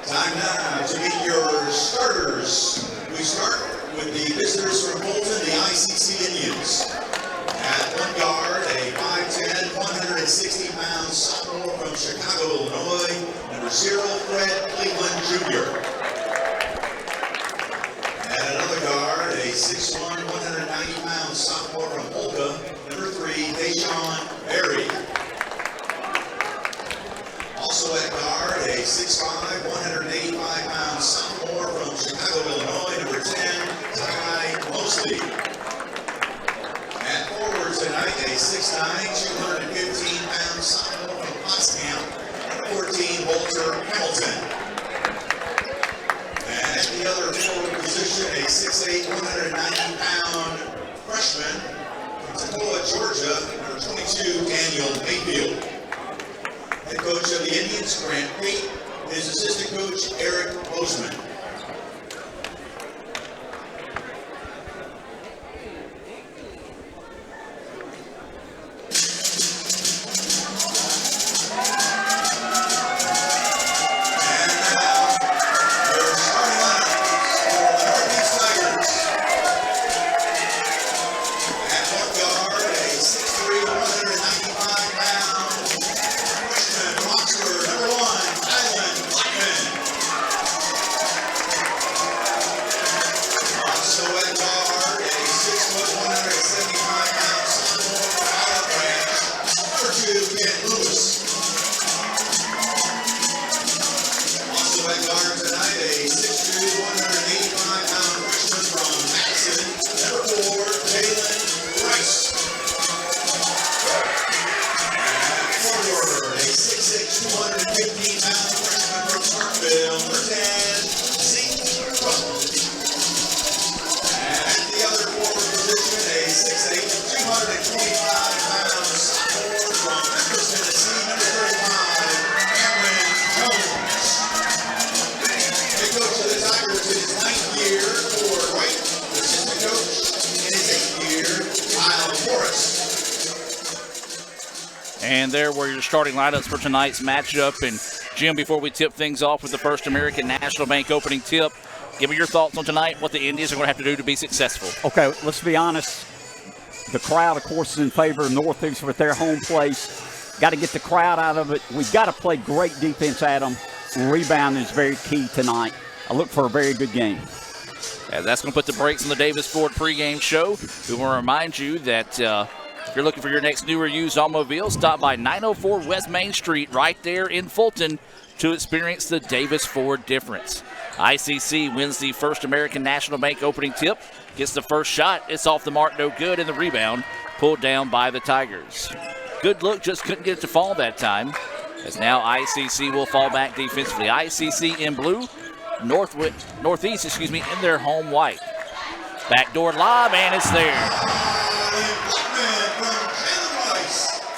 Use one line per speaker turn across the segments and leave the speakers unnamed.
Time now to meet your starters. We start with the visitors from Bolton, the ICC Indians. At one guard, a 5'10", 160-pound sophomore from Chicago, Illinois, number 0, Fred Cleveland Jr. At another guard, a 6'1", 190-pound sophomore from Polka, number 3, Deshaun Berry. Also at guard, a 6'5", 185-pound sophomore from Chicago, Illinois, number 10, Ty Mosley. At forward tonight, a 6'9", 215-pound sophomore from Potsdam, number 14, Walter Hamilton. And at the other forward position, a 6'8", 190-pound freshman from Toccoa, Georgia, number 22, Daniel Mayfield. Head coach of the Indians, Grant Pate, his assistant coach, Eric Bozeman.
And there were your starting lineups for tonight's matchup. And Jim, before we tip things off with the First American National Bank opening tip, give me your thoughts on tonight, what the Indians are going to have to do to be successful.
Okay, let's be honest. The crowd, of course, is in favor of Northeast with their home place. Got to get the crowd out of it. We've got to play great defense at them. Rebound is very key tonight. I look for a very good game.
And that's going to put the brakes on the Davis Ford pregame show. We want to remind you that if you're looking for your next new or used automobile, stop by 904 West Main Street right there in Fulton to experience the Davis Ford difference. ICC wins the First American National Bank opening tip, gets the first shot. It's off the mark, no good, and the rebound pulled down by the Tigers. Good look, just couldn't get it to fall that time, as now ICC will fall back defensively. ICC in blue, Northeast, in their home white. Backdoor lob, and it's there.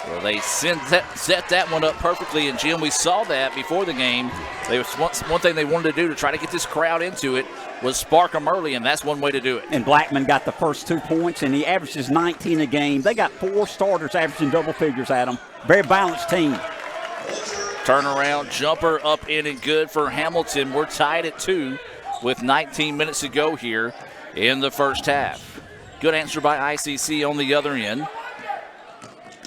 Well, they set that one up perfectly, and Jim, we saw that before the game. One thing they wanted to do to try to get this crowd into it was spark them early, and that's one way to do it.
And Blackman got the first 2 points, and he averages 19 a game. They got 4 starters averaging double figures at them. Very balanced team.
Turnaround jumper up in and good for Hamilton. We're tied at 2 with 19 minutes to go here in the first half. Good answer by ICC on the other end,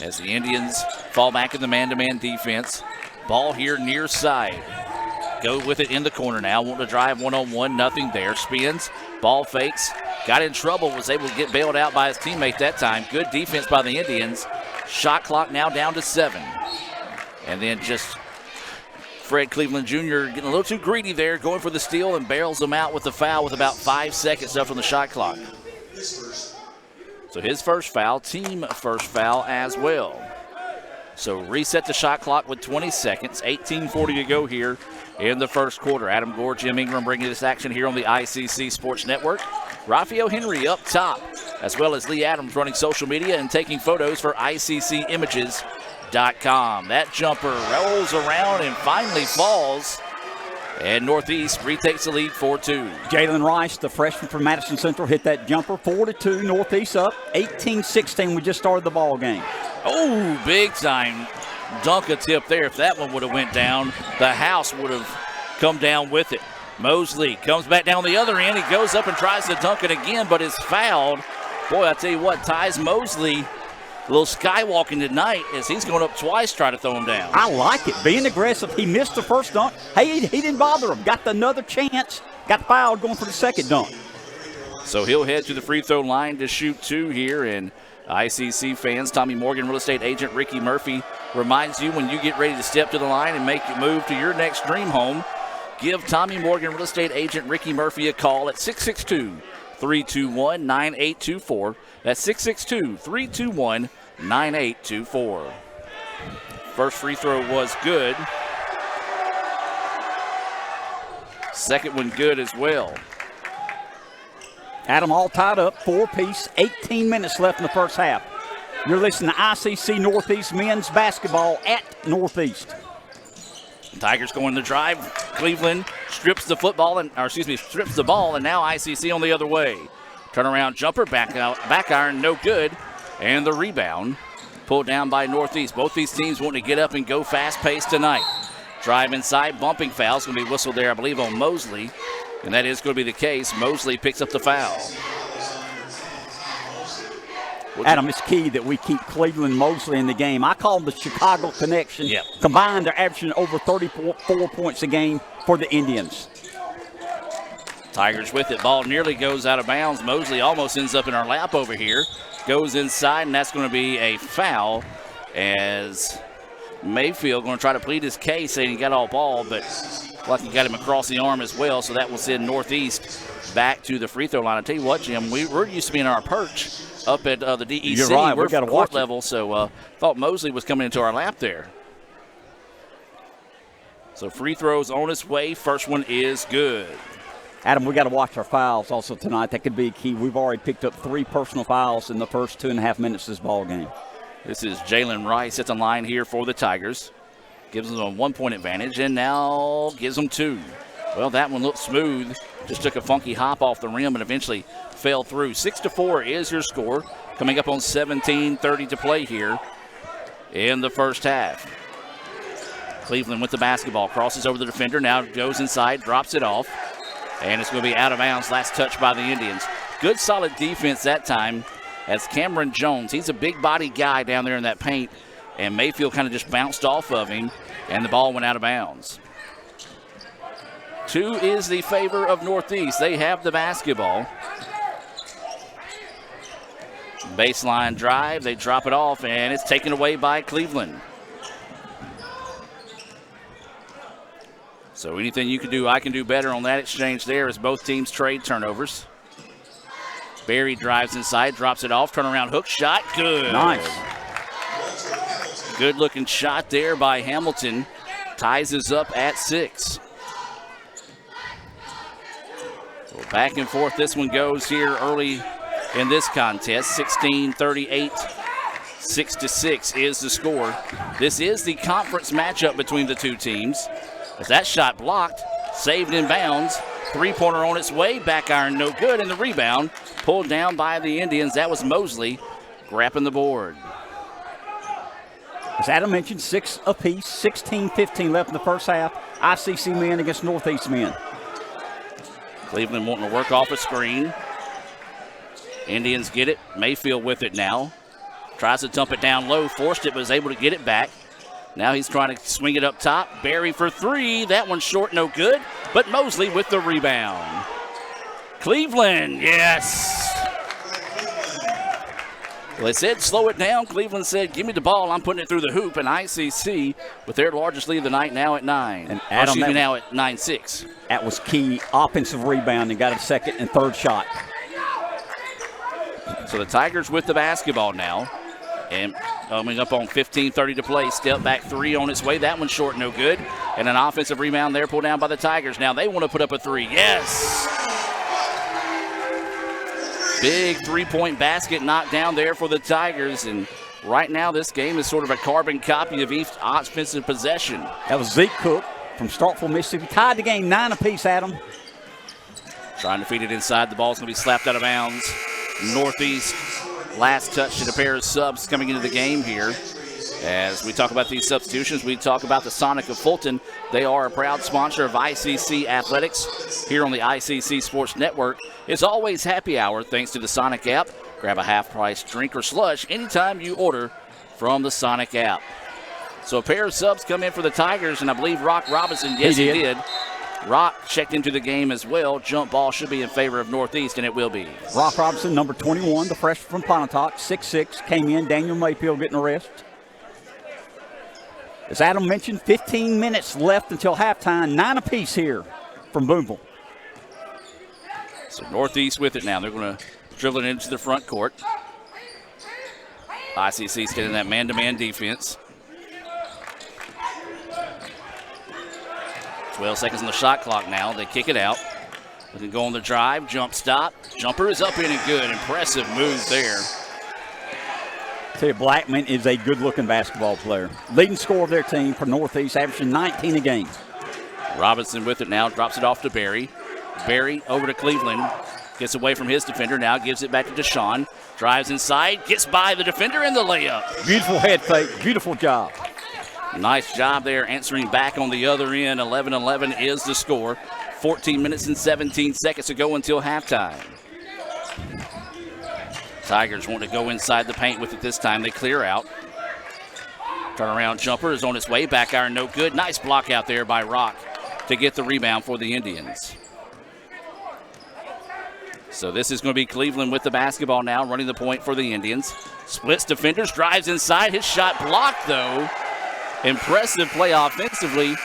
as the Indians fall back in the man-to-man defense. Ball here near side. Go with it in the corner now. Want to drive one-on-one, nothing there. Spins, ball fakes, got in trouble, was able to get bailed out by his teammate that time. Good defense by the Indians. Shot clock now down to 7. And then just Fred Cleveland Jr. getting a little too greedy there, going for the steal and barrels him out with the foul with about 5 seconds left on the shot clock. So his first foul, team first foul as well. So reset the shot clock with 20 seconds, 18:40 to go here in the first quarter. Adam Gore, Jim Ingram bringing this action here on the ICC Sports Network. Rafael Henry up top, as well as Lee Adams running social media and taking photos for ICCimages.com. That jumper rolls around and finally falls. And Northeast retakes the lead 4-2.
Jalen Rice, the freshman from Madison Central, hit that jumper. 4-2, Northeast up. 18-16, we just started the ball game.
Oh, big time dunk attempt there. If that one would have went down, the house would have come down with it. Mosley comes back down the other end. He goes up and tries to dunk it again, but is fouled. Boy, I tell you what, Ty's Mosley, a little skywalking tonight as he's going up twice trying to throw him down.
I like it. Being aggressive. He missed the first dunk. Hey, he didn't bother him. Got another chance. Got fouled going for the second dunk.
So he'll head to the free throw line to shoot 2 here. And ICC fans, Tommy Morgan real estate agent Ricky Murphy reminds you when you get ready to step to the line and make your move to your next dream home, give Tommy Morgan real estate agent Ricky Murphy a call at 662-321-9824. That's 662-321-9824. First free throw was good. Second one good as well.
Adam all tied up, 4-piece, 18 minutes left in the first half. You're listening to ICC Northeast men's basketball at Northeast.
Tigers going to drive. Cleveland strips the ball, and now ICC on the other way. Turnaround jumper, back iron, no good. And the rebound pulled down by Northeast. Both these teams want to get up and go fast-paced tonight. Drive inside, bumping foul's going to be whistled there, I believe, on Mosley. And that is going to be the case. Mosley picks up the foul.
Adam, it's key that we keep Cleveland Mosley in the game. I call them the Chicago connection.
Yep.
Combined, they're averaging over 34 points a game for the Indians.
Tigers with it. Ball nearly goes out of bounds. Mosley almost ends up in our lap over here. Goes inside, and that's going to be a foul as Mayfield going to try to plead his case, saying he got all ball, but lucky got him across the arm as well, so that will send Northeast back to the free throw line. I tell you what, Jim, we're used to being on our perch up at the DEC.
You're right.
We're
got to
court
watch
level, so thought Mosley was coming into our lap there. So free throws on its way. First one is good.
Adam, we got to watch our fouls also tonight. That could be key. We've already picked up 3 personal fouls in the first 2.5 minutes of this ball game.
This is Jalen Rice at the line here for the Tigers. Gives them a 1-point advantage, and now gives them 2. Well, that one looked smooth. Just took a funky hop off the rim and eventually fell through. 6-4 is your score. Coming up on 17:30 to play here in the first half. Cleveland with the basketball. Crosses over the defender. Now goes inside, drops it off. And it's going to be out of bounds. Last touch by the Indians. Good solid defense that time as Cameron Jones. He's a big body guy down there in that paint. And Mayfield kind of just bounced off of him, and the ball went out of bounds. 2 is the favor of Northeast. They have the basketball. Baseline drive. They drop it off, and it's taken away by Cleveland. So anything you can do, I can do better on that exchange there as both teams trade turnovers. Barry drives inside, drops it off, turnaround hook shot. Good.
Nice.
Good looking shot there by Hamilton. Ties us up at 6. So back and forth this one goes here early in this contest. 16-38, 6-6 is the score. This is the conference matchup between the two teams. As that shot blocked, saved in bounds. 3-pointer on its way, back iron no good, and the rebound pulled down by the Indians. That was Mosley grabbing the board.
As Adam mentioned, 6 apiece, 16-15 left in the first half. ICC men against Northeast men.
Cleveland wanting to work off a screen. Indians get it. Mayfield with it now. Tries to dump it down low, forced it, but was able to get it back. Now he's trying to swing it up top. Barry for 3. That one's short, no good. But Mosley with the rebound. Cleveland, yes. Well, they said slow it down. Cleveland said, give me the ball. I'm putting it through the hoop. And ICC with their largest lead of the night now at 9.
And Adam,
now at 9-6.
That was key. Offensive rebound and got a second and third shot.
So the Tigers with the basketball now. And coming up on 15:30 to play. Step back 3 on its way. That one's short, no good. And an offensive rebound there pulled down by the Tigers. Now they want to put up a 3. Yes! Big 3-point basket knocked down there for the Tigers. And right now this game is sort of a carbon copy of each offensive possession.
That was Zeke Cook from Starkville, Mississippi. Tied the game 9 apiece, Adam.
Trying to feed it inside. The ball's going to be slapped out of bounds. Northeast, last touch to the pair of subs coming into the game here. As we talk about these substitutions, we talk about the Sonic of Fulton. They are a proud sponsor of ICC Athletics here on the ICC Sports Network. It's always happy hour thanks to the Sonic app. Grab a half-price drink or slush anytime you order from the Sonic app. So a pair of subs come in for the Tigers, and I believe Rock Robinson, yes, he did. Rock checked into the game as well. Jump ball should be in favor of Northeast, and it will be.
Rock Robinson, number 21, the freshman from Pontotoc, 6'6", came in. Daniel Mayfield getting a rest. As Adam mentioned, 15 minutes left until halftime. 9 apiece here from Boonville.
So Northeast with it now. They're going to dribble it into the front court. ICC's getting that man-to-man defense. 12 seconds on the shot clock now. They kick it out. They can go on the drive. Jump stop. Jumper is up in and good. Impressive move there.
I tell you, Blackman is a good-looking basketball player. Leading scorer of their team for Northeast, averaging 19 a game.
Robinson with it now. Drops it off to Barry. Barry over to Cleveland. Gets away from his defender now. Gives it back to Deshaun. Drives inside. Gets by the defender in the layup.
Beautiful head fake. Beautiful job.
Nice job there answering back on the other end. 11-11 is the score. 14 minutes and 17 seconds to go until halftime. Tigers want to go inside the paint with it this time. They clear out. Turnaround jumper is on its way. Back iron no good. Nice block out there by Rock to get the rebound for the Indians. So this is going to be Cleveland with the basketball now, running the point for the Indians. Splits defenders, drives inside. His shot blocked, though. Impressive play offensively.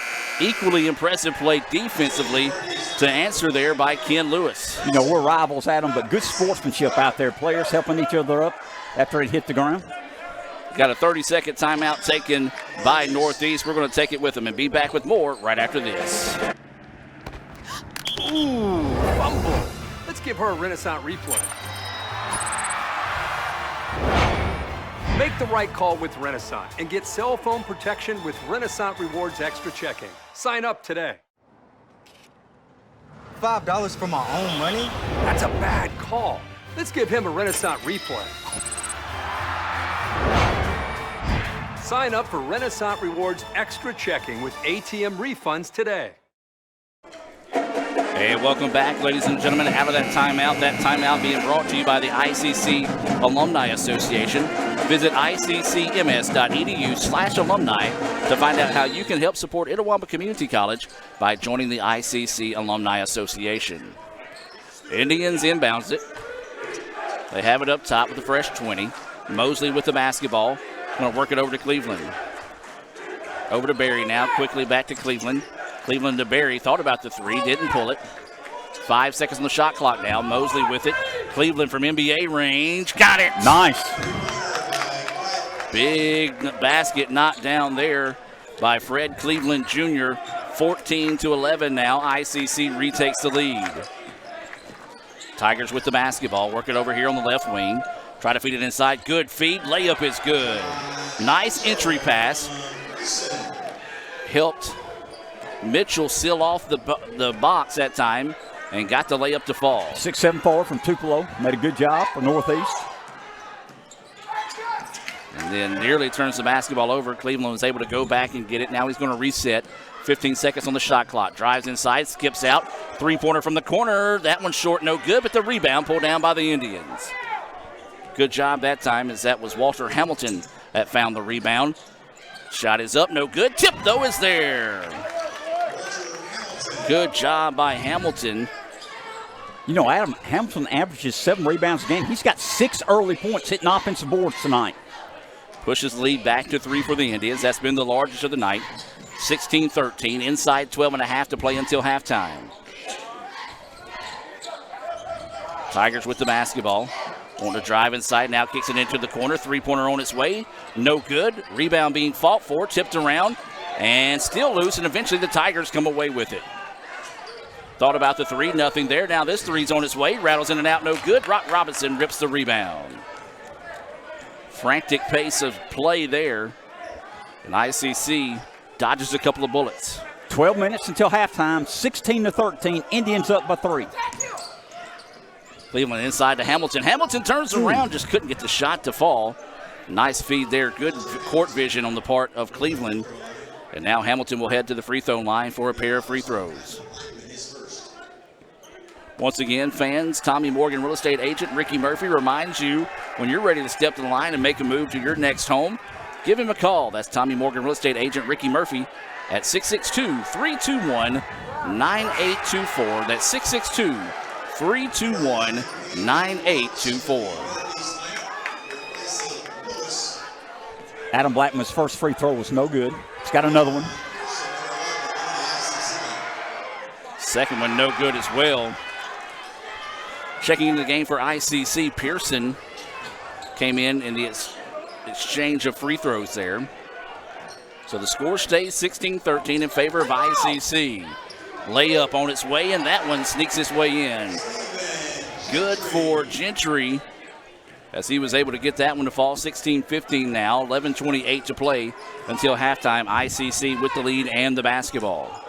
Equally impressive play defensively to answer there by Ken Lewis.
You know, we're rivals, Adam, but good sportsmanship out there. Players helping each other up after it hit the ground.
Got a 30-second timeout taken by Northeast. We're going to take it with them and be back with more right after this.
Ooh, fumble. Let's give her a Renaissance replay. Make the right call with Renaissance and get cell phone protection with Renaissance Rewards Extra Checking. Sign up today.
$5 for my own money?
That's a bad call. Let's give him a Renaissance replay. Sign up for Renaissance Rewards Extra Checking with ATM refunds today.
Hey, welcome back, ladies and gentlemen, out of that timeout being brought to you by the ICC Alumni Association. Visit iccms.edu/alumni to find out how you can help support Itawamba Community College by joining the ICC Alumni Association. Indians inbounds it. They have it up top with a fresh 20. Mosley with the basketball. Going to work it over to Cleveland. Over to Barry now, quickly back to Cleveland. Cleveland to Barry, thought about the three, didn't pull it. 5 seconds on the shot clock now. Mosley with it. Cleveland from NBA range, got it.
Nice.
Big basket knocked down there by Fred Cleveland Jr. 14-11 now. ICC retakes the lead. Tigers with the basketball, work it over here on the left wing. Try to feed it inside, good feed, layup is good. Nice entry pass. Helped Mitchell seal off the box that time and got the layup to fall.
6'7" forward from Tupelo. Made a good job for Northeast.
And then nearly turns the basketball over. Cleveland was able to go back and get it. Now he's going to reset. 15 seconds on the shot clock. Drives inside, skips out. Three-pointer from the corner. That one's short, no good, but the rebound pulled down by the Indians. Good job that time, as that was Walter Hamilton that found the rebound. Shot is up, no good. Tip, though, is there. Good job by Hamilton.
You know, Adam, Hamilton averages 7 rebounds a game. He's got 6 early points hitting offensive boards tonight.
Pushes the lead back to 3 for the Indians. That's been the largest of the night. 16-13, inside 12.5 to play until halftime. Tigers with the basketball. Want to drive inside, now kicks it into the corner. Three-pointer on its way, no good. Rebound being fought for, tipped around, and still loose, and eventually the Tigers come away with it. Thought about the three, nothing there. Now this three's on its way, rattles in and out, no good. Rock Robinson rips the rebound. Frantic pace of play there, and ICC dodges a couple of bullets.
12 minutes until halftime, 16-13, Indians up by 3.
Cleveland inside to Hamilton. Hamilton turns around, just couldn't get the shot to fall. Nice feed there. Good court vision on the part of Cleveland. And now Hamilton will head to the free throw line for a pair of free throws. Once again, fans, Tommy Morgan real estate agent Ricky Murphy reminds you when you're ready to step to the line and make a move to your next home, give him a call. That's Tommy Morgan real estate agent Ricky Murphy at 662-321-9824. That's 662-321-9824.
Adam Blackman's first free throw was no good. He's got another one.
Second one no good as well. Checking into the game for ICC, Pearson came in the exchange of free throws there. So the score stays 16-13 in favor of ICC. Layup on its way, and that one sneaks its way in. Good for Gentry as he was able to get that one to fall. 16-15 now, 11:28 to play until halftime. ICC with the lead and the basketball.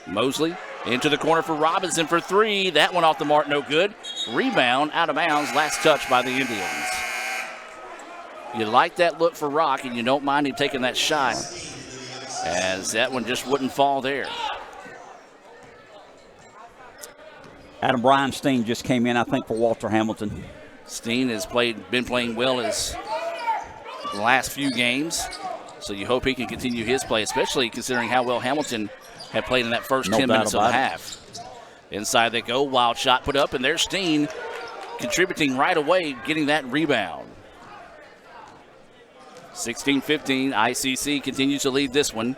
Mosley into the corner for Robinson for three. That one off the mark, no good. Rebound out of bounds, last touch by the Indians. You like that look for Rock, and you don't mind him taking that shot, as that one just wouldn't fall there.
Adam Brian Steen just came in, I think, for Walter Hamilton.
Steen has been playing well his last few games, so you hope he can continue his play, especially considering how well Hamilton had played in that first 10 minutes of the half. Inside they go, wild shot put up, and there's Steen contributing right away, getting that rebound. 16-15, ICC continues to lead this one.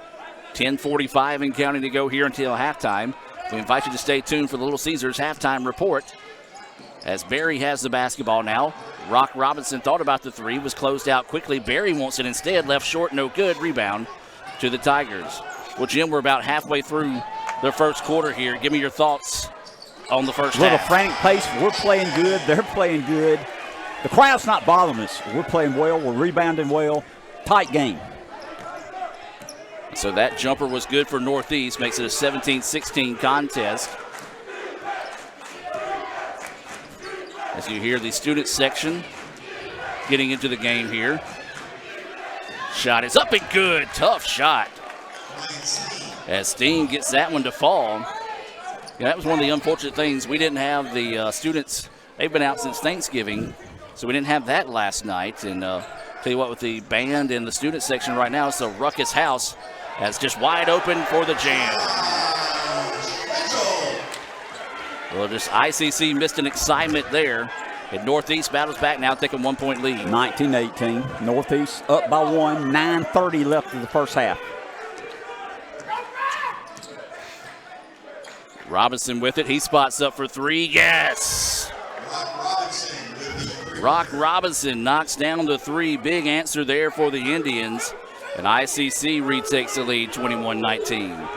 10:45 and counting to go here until halftime. We invite you to stay tuned for the Little Caesars halftime report as Barry has the basketball now. Rock Robinson thought about the three, was closed out quickly. Barry wants it instead, left short, no good. Rebound to the Tigers. Well, Jim, we're about halfway through the first quarter here. Give me your thoughts on the first half.
A little frantic pace. We're playing good. They're playing good. The crowd's not bothering us. We're playing well. We're rebounding well. Tight game.
So that jumper was good for Northeast. Makes it a 17-16 contest. As you hear the student section getting into the game here. Shot is up and good. Tough shot. As Steen gets that one to fall. Yeah, that was one of the unfortunate things. We didn't have the students. They've been out since Thanksgiving, so we didn't have that last night. And tell you what, with the band and the student section right now, it's the Ruckus House as just wide open for the jam. Well, just ICC missed an excitement there. And Northeast battles back now, taking 1 point lead.
19-18. Northeast up by one. 9:30 left in the first half.
Robinson with it. He spots up for three. Yes! Rock Robinson knocks down the three. Big answer there for the Indians. And ICC retakes the lead, 21-19.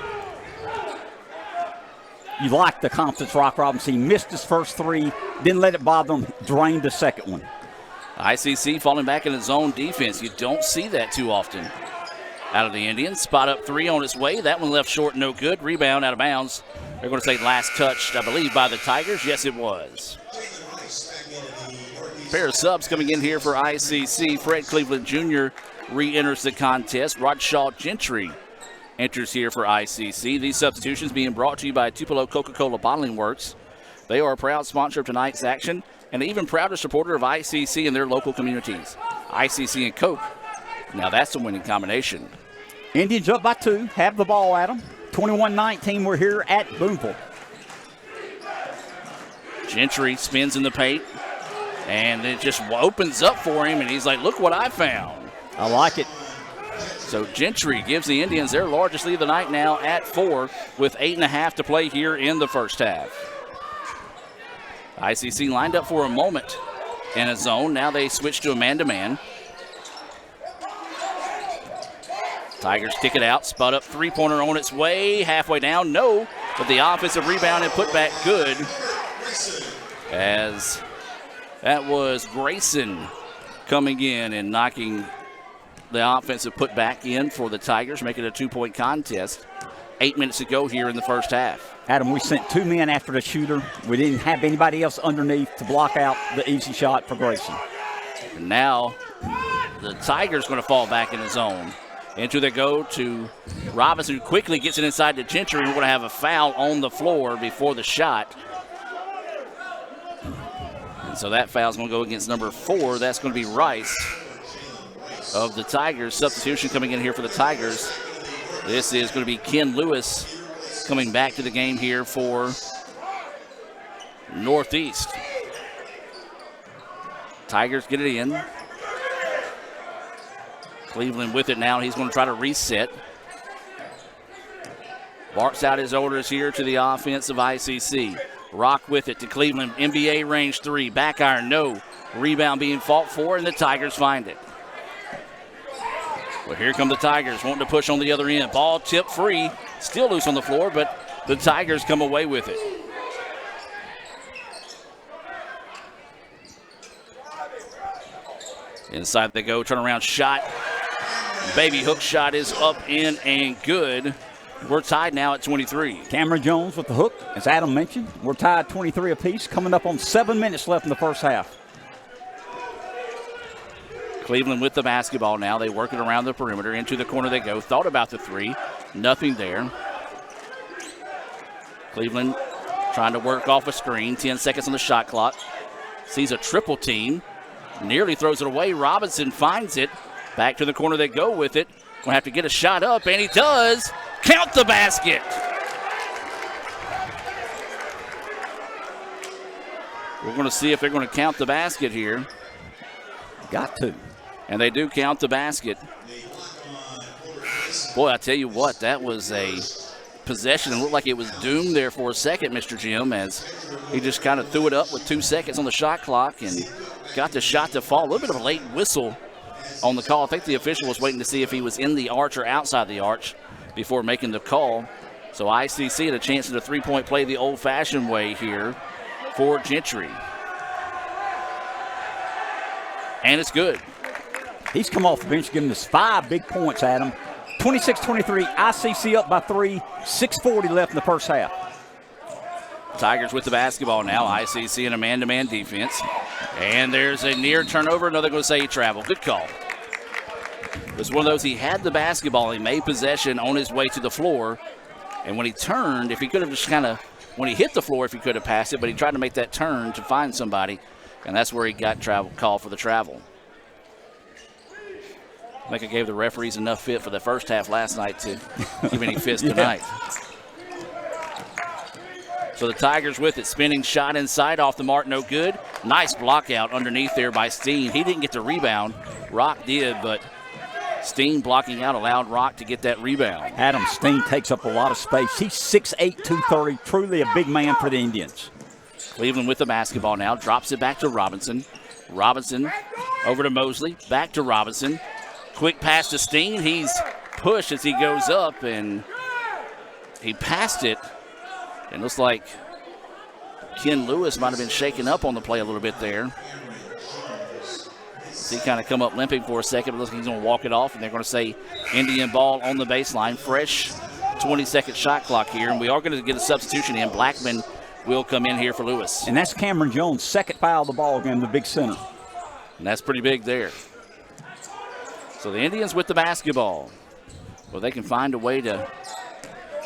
You like the confidence, Rock Robinson. He missed his first three, didn't let it bother him, drained the second one.
ICC falling back in his own defense. You don't see that too often out of the Indians. Spot up three on its way. That one left short, no good. Rebound out of bounds. They're going to say last touched, I believe, by the Tigers. Yes, it was. Pair of subs coming in here for ICC. Fred Cleveland Jr. re-enters the contest. Rodshaw Gentry enters here for ICC. These substitutions being brought to you by Tupelo Coca-Cola Bottling Works. They are a proud sponsor of tonight's action and an even prouder supporter of ICC in their local communities. ICC and Coke. Now that's a winning combination.
Indians up by two. Have the ball, Adam. 21-19. We're here at Boonville.
Gentry spins in the paint, and it just opens up for him, and he's like, look what I found.
I like it.
So Gentry gives the Indians their largest lead of the night now at 4 with 8.5 to play here in the first half. ICC lined up for a moment in a zone. Now they switch to a man-to-man. Tigers kick it out. Spot up three-pointer on its way. Halfway down, no. But the offensive rebound and put back good. As that was Grayson coming in and knocking the offensive put back in for the Tigers, making it a 2-point contest. 8 minutes to go here in the first half.
Adam, we sent two men after the shooter. We didn't have anybody else underneath to block out the easy shot for Grayson.
And now the Tigers going to fall back in the zone. Into they go to Robinson, who quickly gets it inside to Gentry. We're going to have a foul on the floor before the shot. And so that foul's going to go against number 4. That's going to be Rice of the Tigers. Substitution coming in here for the Tigers. This is going to be Ken Lewis coming back to the game here for Northeast. Tigers get it in. Cleveland with it now. He's going to try to reset. Barks out his orders here to the offense of ICC. Rock with it to Cleveland. NBA range 3. Back iron, no. Rebound being fought for, and the Tigers find it. Well, here come the Tigers wanting to push on the other end. Ball tipped free. Still loose on the floor, but the Tigers come away with it. Inside they go. Turnaround shot. Baby hook shot is up, in, and good. We're tied now at 23.
Cameron Jones with the hook, as Adam mentioned. We're tied 23 apiece, coming up on 7 minutes left in the first half.
Cleveland with the basketball now. They work it around the perimeter. Into the corner they go. Thought about the 3. Nothing there. Cleveland trying to work off a screen. 10 seconds on the shot clock. Sees a triple team. Nearly throws it away. Robinson finds it. Back to the corner they go with it. Going to have to get a shot up, and he does. Count the basket. We're going to see if they're going to count the basket here.
Got to.
And they do count the basket. Boy, I tell you what, that was a possession. It looked like it was doomed there for a second, Mr. Jim, as he just kind of threw it up with 2 seconds on the shot clock and got the shot to fall. A little bit of a late whistle on the call. I think the official was waiting to see if he was in the arch or outside the arch before making the call. So ICC had a chance at a three-point play the old-fashioned way here for Gentry. And it's good.
He's come off the bench giving us 5 big points, Adam. 26-23, ICC up by 3, 6:40 left in the first half.
Tigers with the basketball now. ICC in a man-to-man defense. And there's a near turnover. Another going to say travel. Good call. It was one of those, he had the basketball. He made possession on his way to the floor. And when he turned, if he could have just kind of, when he hit the floor, if he could have passed it, but he tried to make that turn to find somebody. And that's where he got travel, call for the travel. I think I gave the referees enough fit for the first half last night to give any fits tonight. So the Tigers with it. Spinning shot inside off the mark, no good. Nice block out underneath there by Steen. He didn't get the rebound. Rock did, but Steen blocking out allowed Rock to get that rebound.
Adam Steen takes up a lot of space. He's 6'8", 230, truly a big man for the Indians.
Cleveland with the basketball now. Drops it back to Robinson. Robinson over to Mosley. Back to Robinson. Quick pass to Steen. He's pushed as he goes up, and he passed it. And looks like Ken Lewis might have been shaken up on the play a little bit there. So he kind of come up limping for a second, but looks like he's going to walk it off, and they're going to say Indian ball on the baseline. Fresh 20-second shot clock here, and we are going to get a substitution in. Blackman will come in here for Lewis.
And that's Cameron Jones' second foul of the ball game, the big center.
And that's pretty big there. So the Indians with the basketball. Well, they can find a way to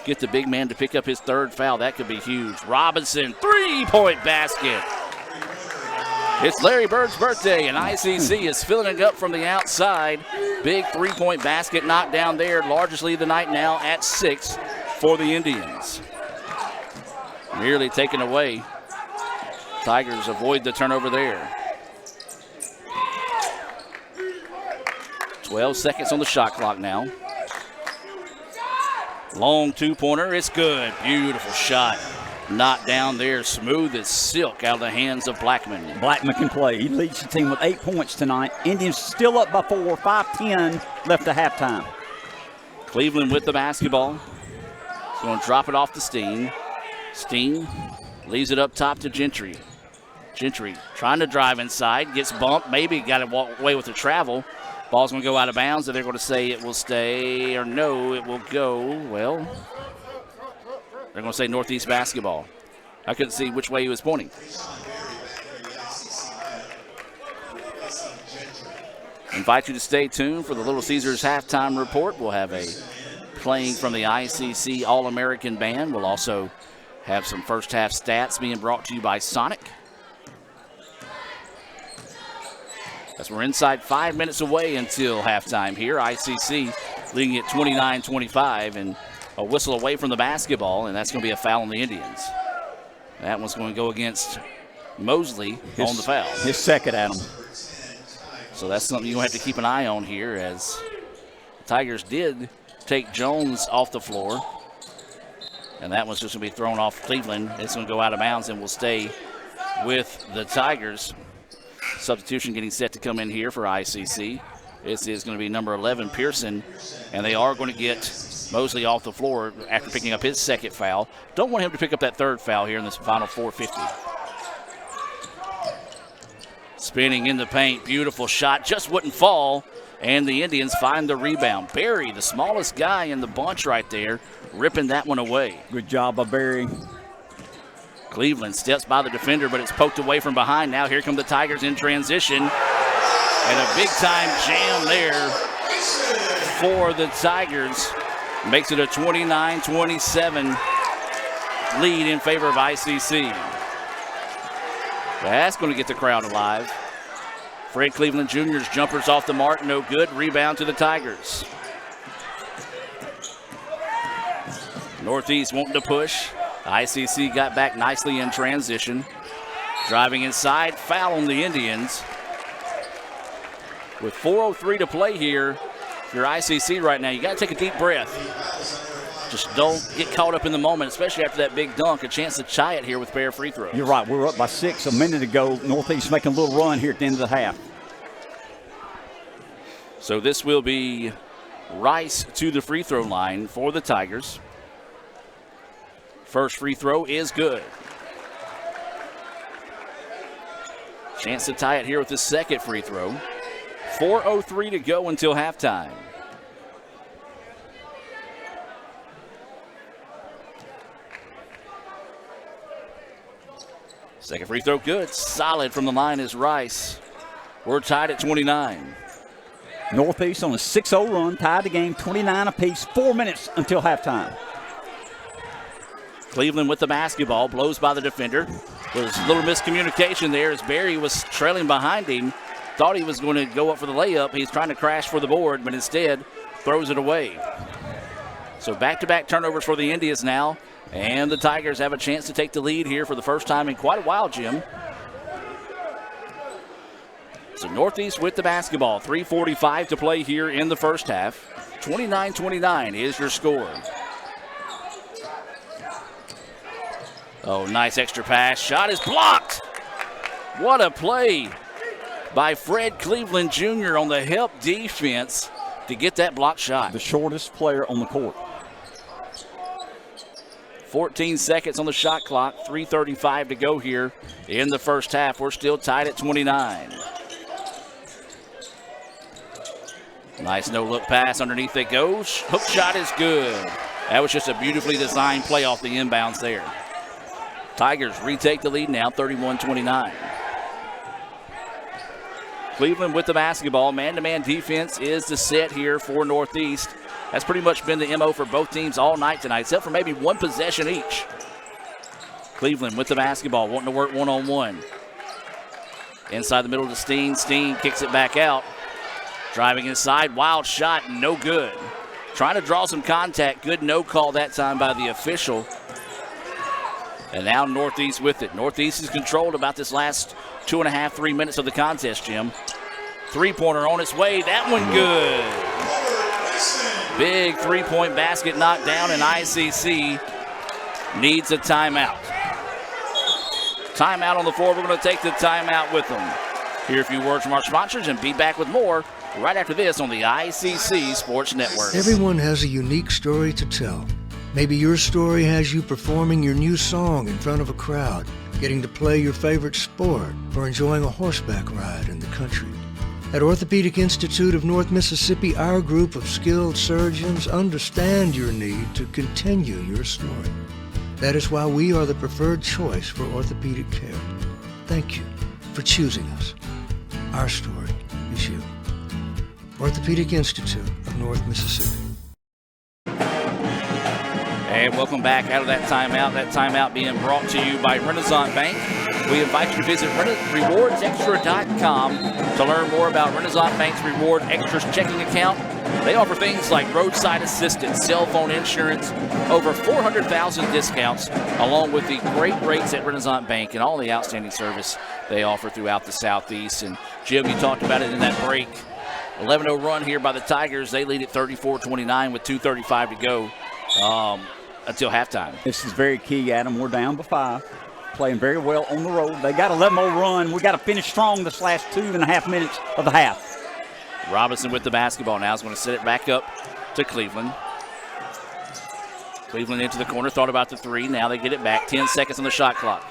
get the big man to pick up his 3rd foul. That could be huge. Robinson, 3-point basket. It's Larry Bird's birthday, and ICC is filling it up from the outside. Big 3-point basket knocked down there. Largest lead of the night now at 6 for the Indians. Nearly taken away. Tigers avoid the turnover there. 12 seconds on the shot clock now. Long 2-pointer, it's good. Beautiful shot. Knocked down there, smooth as silk out of the hands of Blackman.
Blackman can play. He leads the team with 8 points tonight. Indians still up by 4, 5:10 left at halftime.
Cleveland with the basketball. He's going to drop it off to Steen. Steen leaves it up top to Gentry. Gentry trying to drive inside, gets bumped, maybe got to walk away with the travel. Ball's going to go out of bounds, and they're going to say it will stay, or no, it will go. Well, they're going to say Northeast basketball. I couldn't see which way he was pointing. Invite you to stay tuned for the Little Caesars halftime report. We'll have a playing from the ICC All-American Band. We'll also have some first half stats being brought to you by Sonic. As we're inside 5 minutes away until halftime here, ICC leading at 29-25 and a whistle away from the basketball, and that's going to be a foul on the Indians. That one's going to go against Mosley on the foul.
His second, Adam.
So that's something you're going to have to keep an eye on here, as the Tigers did take Jones off the floor. And that one's just going to be thrown off Cleveland. It's going to go out of bounds and will stay with the Tigers. Substitution getting set to come in here for ICC. This is going to be number 11, Pearson. And they are going to get Mosley off the floor after picking up his second foul. Don't want him to pick up that third foul here in this final 4:50. Spinning in the paint, beautiful shot, just wouldn't fall, and the Indians find the rebound. Barry, the smallest guy in the bunch right there, ripping that one away.
Good job by Barry.
Cleveland steps by the defender, but it's poked away from behind. Now here come the Tigers in transition, and a big-time jam there for the Tigers. Makes it a 29-27 lead in favor of ICC. That's going to get the crowd alive. Fred Cleveland Jr.'s jumper's off the mark, no good. Rebound to the Tigers. Northeast wanting to push. ICC got back nicely in transition. Driving inside, foul on the Indians. With 4:03 to play here, if you're ICC right now, you got to take a deep breath. Just don't get caught up in the moment, especially after that big dunk. A chance to tie it here with pair of free throws.
You're right. We were up by 6 a minute ago. Northeast making a little run here at the end of the half.
So this will be Rice to the free throw line for the Tigers. First free throw is good. Chance to tie it here with the second free throw. 4:03 to go until halftime. Second free throw good. Solid from the line is Rice. We're tied at 29.
Northeast on a 6-0 run, tied the game 29 apiece, 4 minutes until halftime.
Cleveland with the basketball, blows by the defender. There's a little miscommunication there as Barry was trailing behind him. Thought he was going to go up for the layup. He's trying to crash for the board, but instead throws it away. So back-to-back turnovers for the Indians now. And the Tigers have a chance to take the lead here for the first time in quite a while, Jim. So Northeast with the basketball. 3:45 to play here in the first half. 29-29 is your score. Oh, nice extra pass. Shot is blocked. What a play by Fred Cleveland Jr. on the help defense to get that blocked shot.
The shortest player on the court.
14 seconds on the shot clock, 3:35 to go here in the first half. We're still tied at 29. Nice no-look pass, underneath it goes. Hook shot is good. That was just a beautifully designed play off the inbounds there. Tigers retake the lead now, 31-29. Cleveland with the basketball. Man-to-man defense is the set here for Northeast. That's pretty much been the MO for both teams all night tonight, except for maybe one possession each. Cleveland with the basketball, wanting to work one-on-one. Inside the middle to Steen. Steen kicks it back out. Driving inside, wild shot, no good. Trying to draw some contact, good no call that time by the official. And now Northeast with it. Northeast is controlled about this last 2.5, 3 minutes of the contest, Jim. Three-pointer on its way, that one good. Big three-point basket knocked down, and ICC needs a timeout. Timeout on the floor. We're going to take the timeout with them. Hear a few words from our sponsors and be back with more right after this on the ICC Sports Network.
Everyone has a unique story to tell. Maybe your story has you performing your new song in front of a crowd, getting to play your favorite sport, or enjoying a horseback ride in the country. At Orthopedic Institute of North Mississippi, our group of skilled surgeons understand your need to continue your story. That is why we are the preferred choice for orthopedic care. Thank you for choosing us. Our story is you. Orthopedic Institute of North Mississippi.
And welcome back out of that timeout. That timeout being brought to you by Renaissance Bank. We invite you to visit rewardsextra.com to learn more about Renaissance Bank's Reward Extras checking account. They offer things like roadside assistance, cell phone insurance, over 400,000 discounts, along with the great rates at Renaissance Bank and all the outstanding service they offer throughout the Southeast. And Jim, you talked about it in that break. 11-0 run here by the Tigers. They lead at 34-29 with 2:35 to go until halftime.
This is very key, Adam. We're down by 5. Playing very well on the road. They got a 11-0 run. We got to finish strong this last 2.5 minutes of the half.
Robinson with the basketball now is going to set it back up to Cleveland. Cleveland into the corner, thought about the three. Now they get it back. 10 seconds on the shot clock.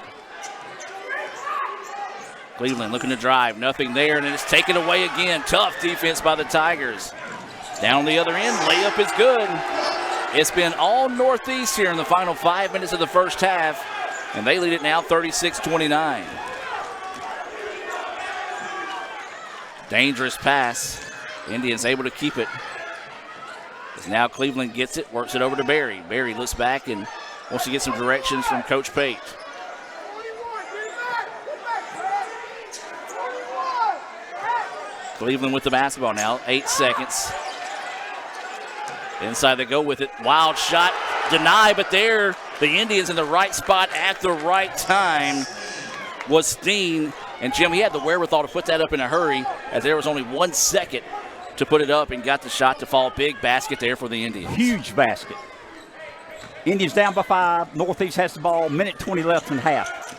Cleveland looking to drive. Nothing there, and it's taken away again. Tough defense by the Tigers. Down on the other end, layup is good. It's been all Northeast here in the final 5 minutes of the first half, and they lead it now 36-29. Dangerous pass. Indians able to keep it. As now Cleveland gets it, works it over to Barry. Barry looks back and wants to get some directions from Coach Pate. Cleveland with the basketball now, 8 seconds. Inside they go with it. Wild shot, denied, but there, the Indians in the right spot at the right time was Steen. And Jim, he had the wherewithal to put that up in a hurry as there was only 1 second to put it up and got the shot to fall. Big basket there for the Indians.
Huge basket. Indians down by 5. Northeast has the ball. Minute 20 left in half.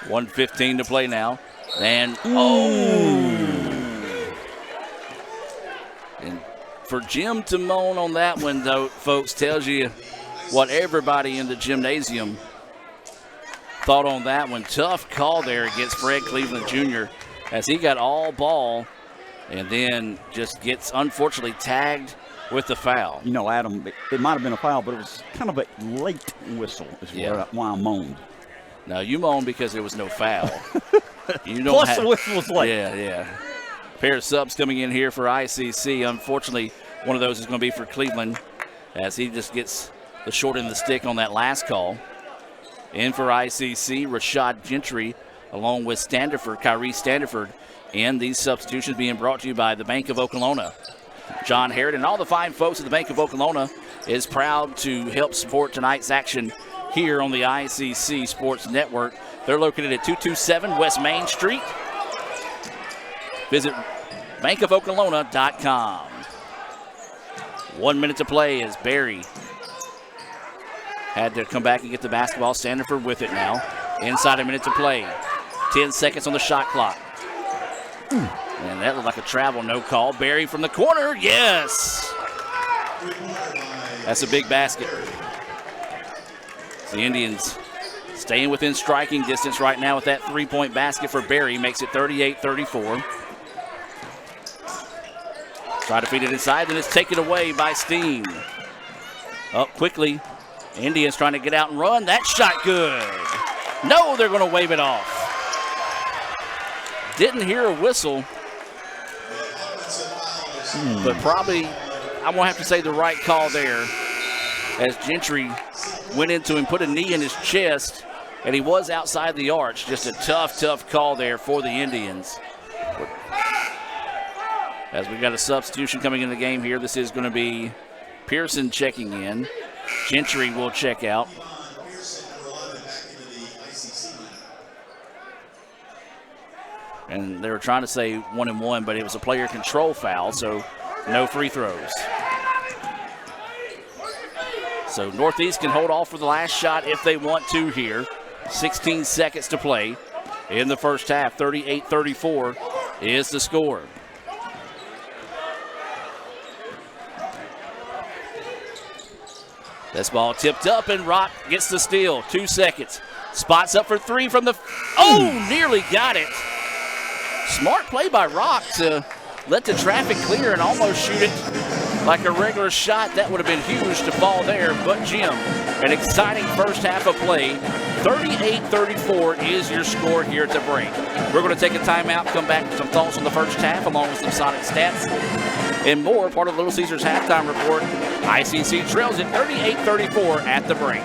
1:15 to play now. And, And for Jim to moan on that one, though, folks, tells you what everybody in the gymnasium thought on that one. Tough call there against Fred Cleveland Jr. as he got all ball and then just gets, unfortunately, tagged with the foul.
You know, Adam, it might have been a foul, but it was kind of a late whistle is why I moaned.
Now, you moaned because there was no foul. You don't
Plus the whistle was late.
Yeah. Pair of subs coming in here for ICC. Unfortunately, one of those is going to be for Cleveland as he just gets the short end of the stick on that last call. In for ICC, Rashad Gentry along with Kyrie Standiford. And these substitutions being brought to you by the Bank of Okolona. John Harrod and all the fine folks at the Bank of Okolona is proud to help support tonight's action here on the ICC Sports Network. They're located at 227 West Main Street. Visit bankofokolona.com. 1 minute to play as Barry had to come back and get the basketball. Sandiford with it now. Inside a minute to play. 10 seconds on the shot clock. And that looked like a travel, no call. Barry from the corner, yes! That's a big basket. The Indians staying within striking distance right now with that three-point basket for Barry. Makes it 38-34. Try to feed it inside, and it's taken away by Steen. Up quickly. Indians trying to get out and run. That shot good. No, they're going to wave it off. Didn't hear a whistle. But probably, I'm going to have to say the right call there as Gentry went into him, put a knee in his chest, and he was outside the arch. Just a tough call there for the Indians. As we've got a substitution coming in the game here, this is going to be Pearson checking in. Gentry will check out. And they were trying to say 1-1, but it was a player control foul, so no free throws. So Northeast can hold off for the last shot if they want to here. 16 seconds to play in the first half. 38-34 is the score. This ball tipped up, and Rock gets the steal. 2 seconds. Spots up for three from the... nearly got it. Smart play by Rock to let the traffic clear and almost shoot it like a regular shot. That would have been huge to fall there, but Jim, an exciting first half of play 38-34 is your score here at the break. We're going to take a timeout, come back with some thoughts on the first half, along with some Sonic stats and more. Part of Little Caesars halftime report. ICC trails at 38-34 at the break.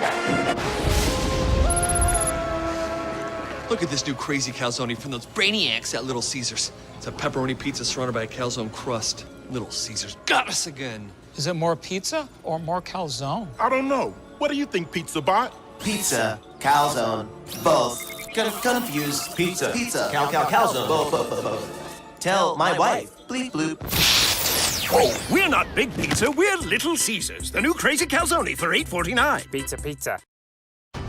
Look at this new crazy calzone from those brainiacs at Little Caesars. It's a pepperoni pizza surrounded by a calzone crust. Little Caesars got us again.
Is it more pizza or more calzone?
I don't know. What do you think, Pizza Bot?
Pizza, calzone, both. Confused. Pizza, calzone, both. Tell my wife. Bleep, bloop.
Oh, we're not Big Pizza. We're Little Caesars. The new crazy calzone for $8.49.
Pizza.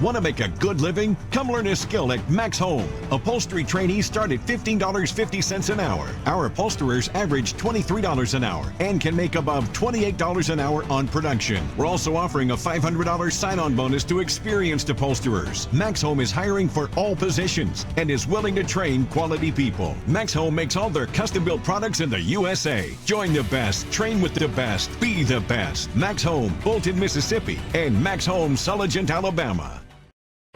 Want to make a good living? Come learn a skill at Max Home. Upholstery trainees start at $15.50 an hour. Our upholsterers average $23 an hour and can make above $28 an hour on production. We're also offering a $500 sign-on bonus to experienced upholsterers. Max Home is hiring for all positions and is willing to train quality people. Max Home makes all their custom-built products in the USA. Join the best, train with the best, be the best. Max Home, Bolton, Mississippi, and Max Home, Sulligent, Alabama.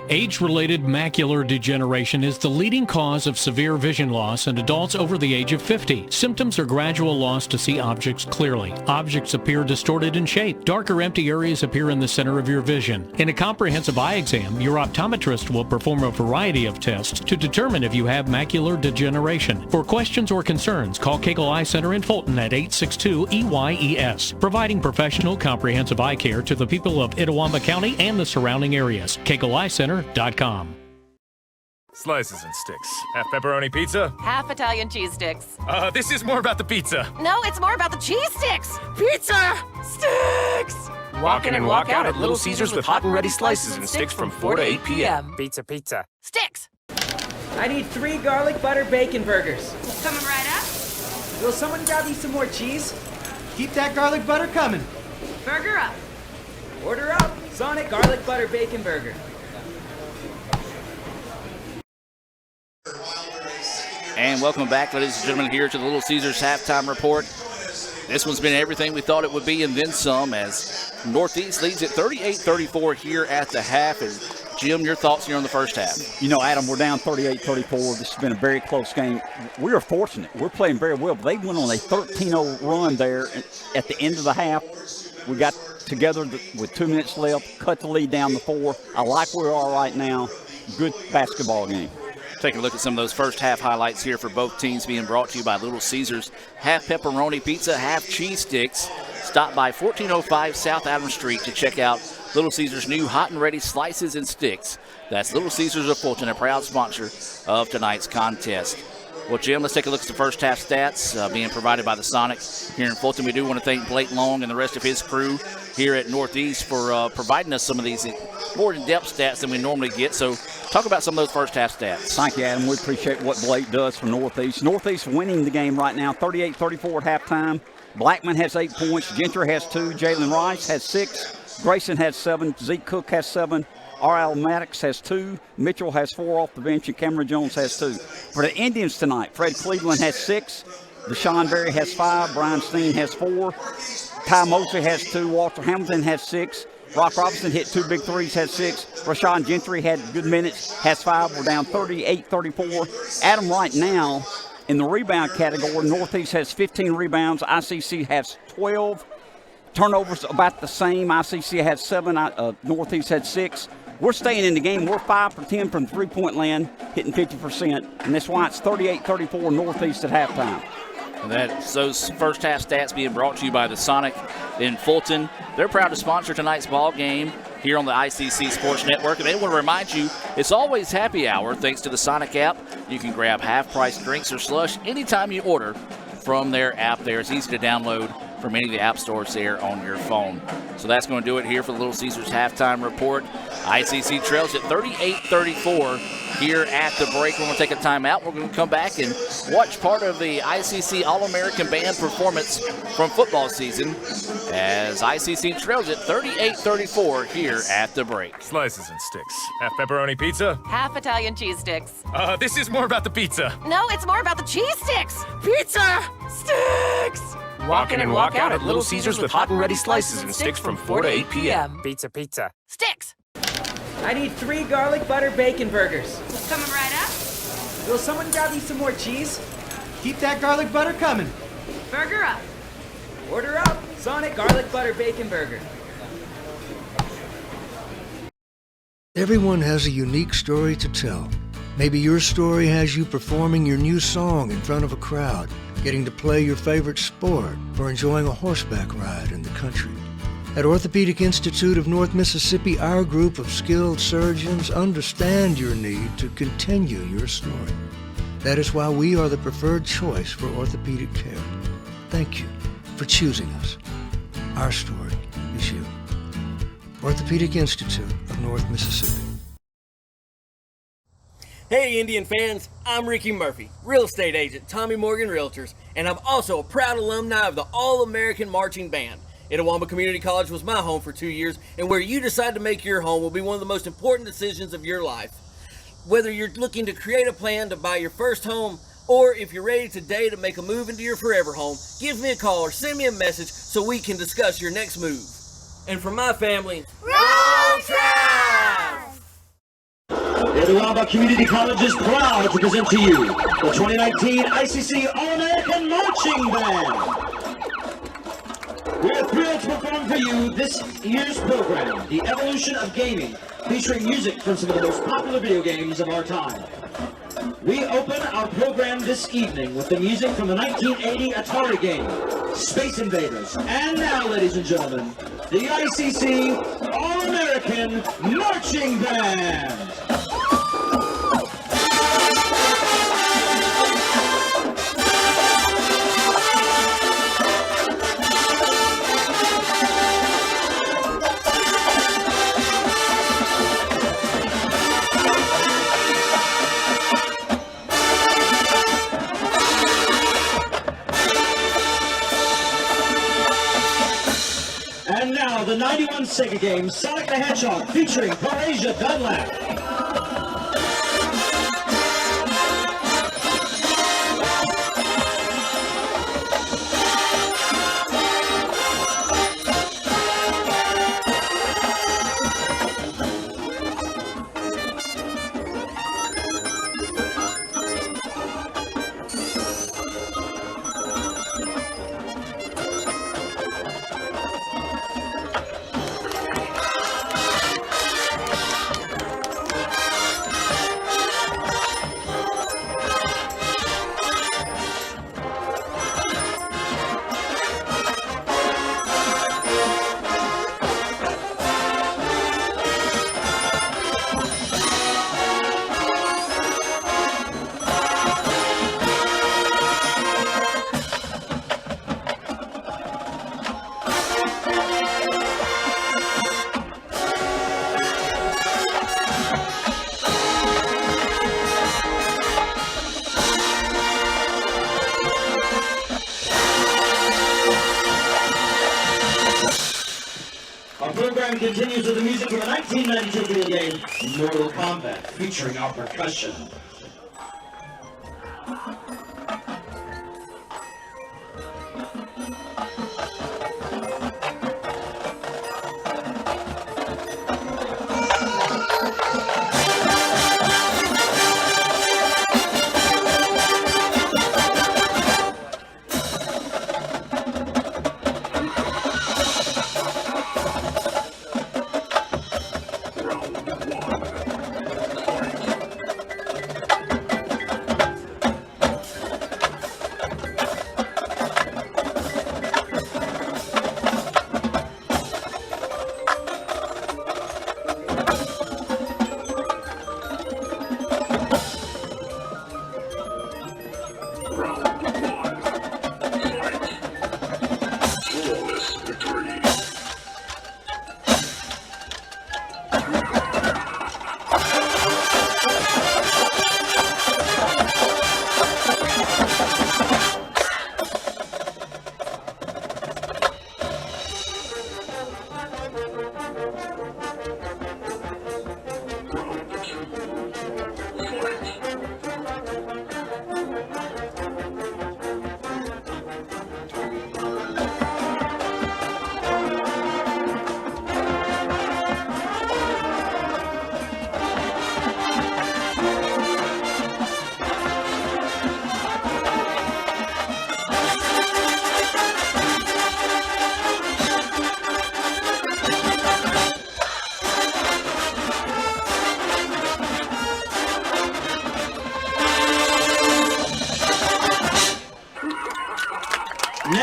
Age-related macular degeneration is the leading cause of severe vision loss in adults over the age of 50. Symptoms are gradual loss to see objects clearly. Objects appear distorted in shape. Dark or empty areas appear in the center of your vision. In a comprehensive eye exam, your optometrist will perform a variety of tests to determine if you have macular degeneration. For questions or concerns, call Cagle Eye Center in Fulton at 862-EYES, providing professional comprehensive eye care to the people of Itawamba County and the surrounding areas. CagleEyeCenter.com.
Slices and sticks. Half pepperoni pizza?
Half Italian cheese sticks.
This is more about the pizza.
No, it's more about the cheese sticks.
Pizza!
Sticks!
Walk in and walk out at Little Caesars with hot and ready slices and sticks from 4 to 8 p.m.
Pizza.
Sticks!
I need 3 garlic butter bacon burgers.
Coming right up.
Will someone grab me some more cheese?
Keep that garlic butter coming.
Burger up.
Order up. Sonic garlic butter bacon burger.
And welcome back, ladies and gentlemen, here to the Little Caesars halftime report. This one's been everything we thought it would be and then some, as Northeast leads at 38-34 here at the half. And Jim, your thoughts here on the first half?
You know, Adam, we're down 38-34. This has been a very close game. We are fortunate. We're playing very well, but they went on a 13-0 run there at the end of the half. We got together with 2 minutes left, cut the lead down to 4. I like where we are right now. Good basketball game.
Taking a look at some of those first half highlights here for both teams, being brought to you by Little Caesars. Half pepperoni pizza, half cheese sticks. Stop by 1405 South Adams Street to check out Little Caesars' new hot and ready slices and sticks. That's Little Caesars of Fulton, a proud sponsor of tonight's contest. Well, Jim, let's take a look at the first half stats being provided by the Sonic here in Fulton. We do want to thank Blake Long and the rest of his crew here at Northeast for providing us some of these more in-depth stats than we normally get. So talk about some of those first half stats.
Thank you, Adam. We appreciate what Blake does for Northeast. Northeast winning the game right now, 38-34 at halftime. Blackman has 8 points. Gentry has 2. Jalen Rice has 6. Grayson has 7. Zeke Cook has 7. R.L. Maddox has 2. Mitchell has 4 off the bench, and Cameron Jones has 2. For the Indians tonight, Fred Cleveland has 6. Deshaun Berry has 5. Brian Steen has 4. Ty Mosley has 2. Walter Hamilton has 6. Brock Robinson hit 2 big threes, has 6. Rashawn Gentry had good minutes, has 5. We're down 38-34. Adam, right now, in the rebound category, Northeast has 15 rebounds. ICC has 12. Turnovers about the same. ICC has 7. Northeast had 6. We're staying in the game. We're 5 for 10 from three-point land, hitting 50%. And that's why it's 38-34 Northeast at halftime.
And that's those first half stats being brought to you by the Sonic in Fulton. They're proud to sponsor tonight's ball game here on the ICC Sports Network. And they want to remind you, it's always happy hour thanks to the Sonic app. You can grab half-price drinks or slush anytime you order from their app there. It's easy to download from any of the app stores there on your phone. So that's going to do it here for the Little Caesars halftime report. ICC trails at 38-34 here at the break. We're going to take a timeout. We're going to come back and watch part of the ICC All-American Band performance from football season as ICC trails at 38-34 here at the break.
Slices and sticks. Half pepperoni pizza?
Half Italian cheese sticks.
This is more about the pizza.
No, it's more about the cheese sticks.
Pizza!
Sticks!
Walk in and walk out at Little Caesars with hot and ready slices and sticks from 4 to 8 p.m.
Pizza.
Sticks!
I need 3 garlic butter bacon burgers.
Coming right up.
Will someone grab me some more cheese?
Keep that garlic butter coming.
Burger up.
Order up. Sonic garlic butter bacon burger.
Everyone has a unique story to tell. Maybe your story has you performing your new song in front of a crowd, getting to play your favorite sport, or enjoying a horseback ride in the country. At Orthopedic Institute of North Mississippi, our group of skilled surgeons understand your need to continue your story. That is why we are the preferred choice for orthopedic care. Thank you for choosing us. Our story is you. Orthopedic Institute of North Mississippi.
Hey Indian fans, I'm Ricky Murphy, real estate agent, Tommy Morgan Realtors, and I'm also a proud alumni of the All-American Marching Band. Itawamba Community College was my home for 2 years, and where you decide to make your home will be one of the most important decisions of your life. Whether you're looking to create a plan to buy your first home, or if you're ready today to make a move into your forever home, give me a call or send me a message so we can discuss your next move. And for my family,
Roll Tribe!
Itawamba Community College is proud to present to you the 2019 ICC All-American Marching Band. We are thrilled to perform for you this year's program, The Evolution of Gaming, featuring music from some of the most popular video games of our time. We open our program this evening with the music from the 1980 Atari game, Space Invaders. And now, ladies and gentlemen, the ICC All-American Marching Band. And now, the 91 Sega game, Sonic the Hedgehog, featuring Parasia Dunlap. Our program continues with the music from the 1992 video game, Mortal Kombat, featuring our percussion.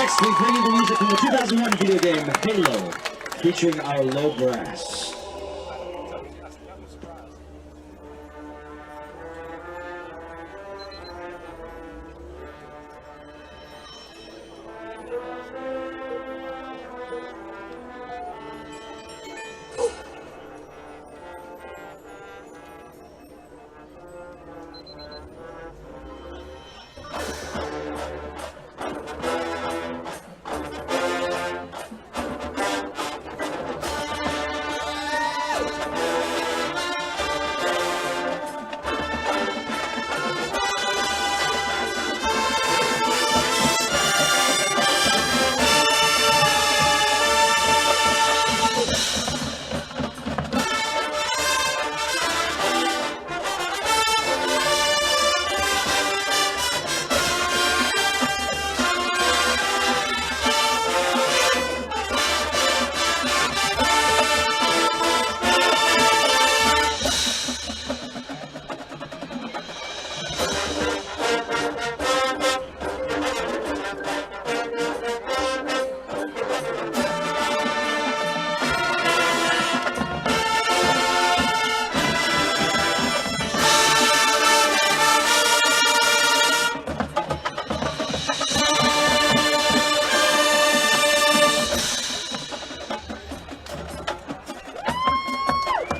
Next, we bring you the music from the 2001 video game Halo, featuring our low brass.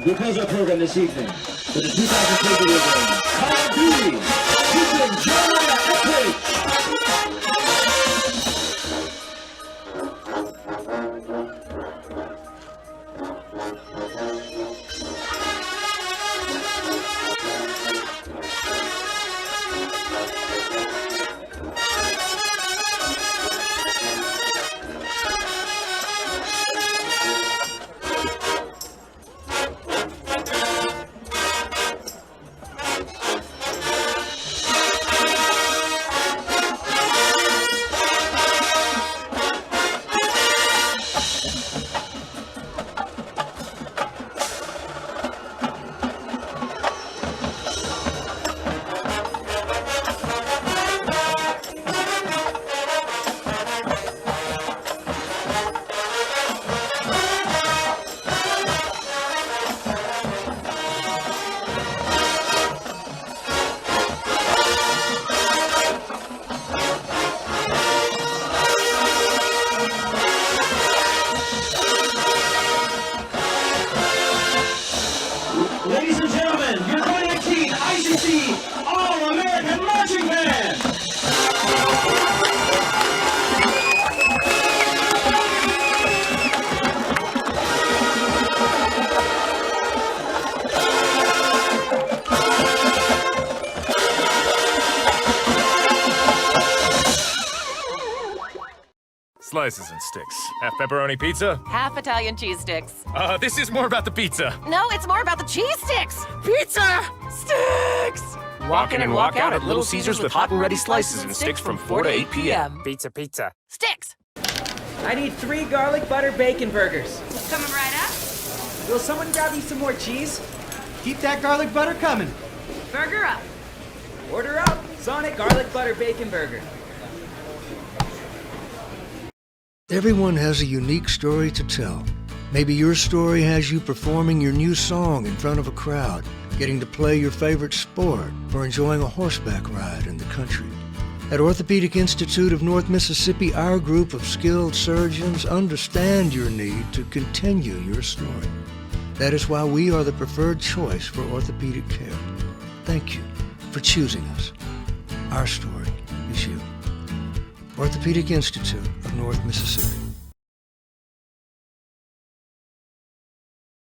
We close our program this evening with the 2003 video game Call of Duty, featuring Jeremiah Eckridge. Ladies and gentlemen, your 2018 ICC All-American Marching Band!
Slices and sticks. Half pepperoni pizza?
Half Italian cheese sticks.
This is more about the pizza.
No, it's more about the cheese sticks.
Pizza!
Sticks!
Walk in and walk out at Little Caesars with hot and ready slices and sticks from 4 to 8 p.m.
Pizza, pizza.
Sticks!
I need 3 garlic butter bacon burgers.
Coming right up.
Will someone grab me some more cheese? Keep that garlic butter coming.
Burger up.
Order up. Sonic garlic butter bacon burger.
Everyone has a unique story to tell. Maybe your story has you performing your new song in front of a crowd, getting to play your favorite sport, or enjoying a horseback ride in the country. At Orthopedic Institute of North Mississippi, our group of skilled surgeons understand your need to continue your story. That is why we are the preferred choice for orthopedic care. Thank you for choosing us. Our story is you. Orthopedic Institute of North Mississippi.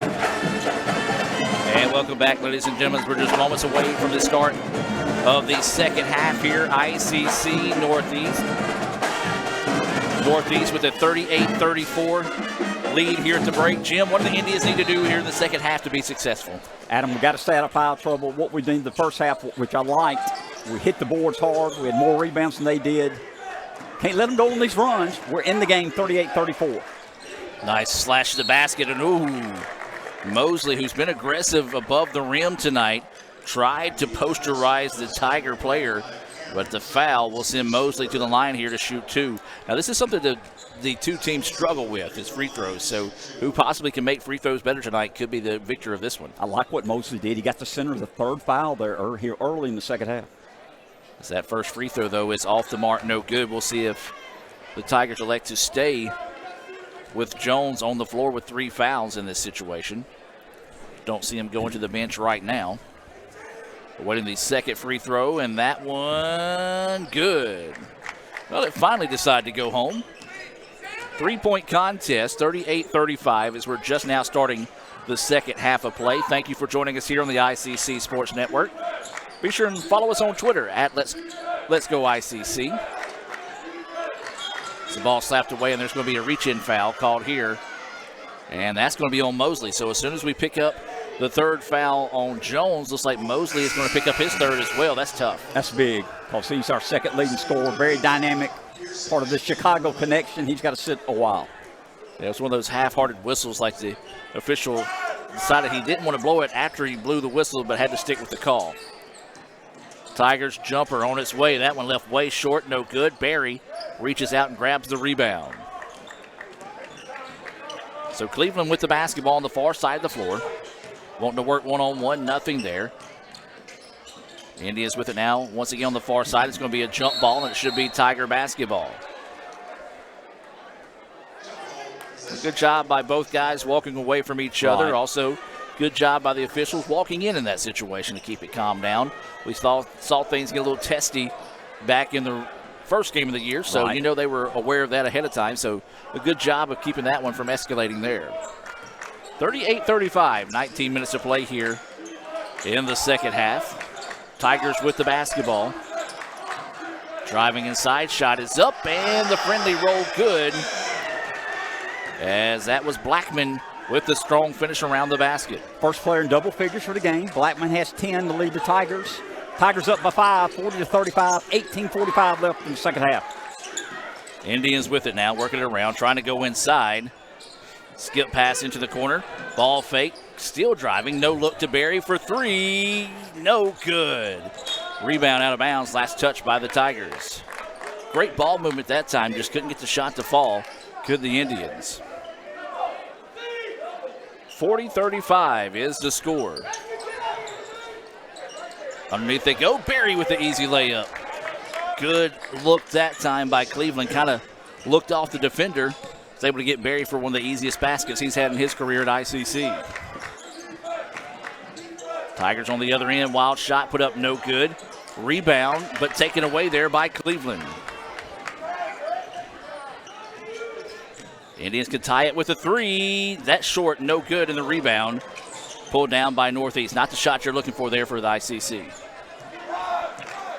And welcome back, ladies and gentlemen. We're just moments away from the start of the second half here. ICC Northeast. Northeast with a 38-34 lead here at the break. Jim, what do the Indians need to do here in the second half to be successful?
Adam, we got to stay out of foul trouble. What we did in the first half, which I liked, we hit the boards hard. We had more rebounds than they did. Can't let them go on these runs. We're in the game 38-34.
Nice slash to the basket. And ooh, Mosley, who's been aggressive above the rim tonight, tried to posterize the Tiger player But the foul will send Mosley to the line here to shoot 2. Now, this is something that the two teams struggle with, is free throws. So who possibly can make free throws better tonight could be the victor of this one.
I like what Mosley did. He got the center of the third foul there here early in the second half.
As that first free throw, though, is off the mark, no good. We'll see if the Tigers elect to stay with Jones on the floor with 3 fouls in this situation. Don't see him going to the bench right now. Awaiting the second free throw, and that one good. Well, it finally decided to go home. 3-point contest, 38-35, as we're just now starting the second half of play. Thank you for joining us here on the ICC Sports Network. Be sure and follow us on Twitter at Let's Go ICC. The ball slapped away, and there's going to be a reach-in foul called here, and that's going to be on Mosley. So as soon as we pick up the third foul on Jones, looks like Mosley is going to pick up his third as well. That's tough.
That's big, because he's our second leading scorer, very dynamic, part of the Chicago connection. He's got to sit a while.
Yeah, it's one of those half-hearted whistles, like the official decided he didn't want to blow it after he blew the whistle, but had to stick with the call. Tigers jumper on its way. That one left way short, no good. Barry reaches out and grabs the rebound. So Cleveland with the basketball on the far side of the floor. Wanting to work one-on-one, nothing there. Indians with it now. Once again on the far side, it's going to be a jump ball, and it should be Tiger basketball. Good job by both guys walking away from each other. Also, good job by the officials walking in that situation to keep it calmed down. We saw things get a little testy back in the first game of the year, so you know they were aware of that ahead of time. So a good job of keeping that one from escalating there. 38-35, 19 minutes to play here in the second half. Tigers with the basketball. Driving inside, shot is up, and the friendly roll good. As that was Blackman with the strong finish around the basket.
First player in double figures for the game. Blackman has 10 to lead the Tigers. Tigers up by 5, 40-35, 18:45 left in the second half.
Indians with it now, working it around, trying to go inside. Skip pass into the corner. Ball fake, still driving. No look to Barry for 3. No good. Rebound out of bounds, last touch by the Tigers. Great ball movement that time, just couldn't get the shot to fall. Could the Indians. 40-35 is the score. Underneath they go. Barry with the easy layup. Good look that time by Cleveland. Kind of looked off the defender. Was able to get Barry for one of the easiest baskets he's had in his career at ICC. Tigers on the other end. Wild shot put up, no good. Rebound, but taken away there by Cleveland. Indians could tie it with a 3. That's short, no good in the rebound. Pulled down by Northeast. Not the shot you're looking for there for the ICC.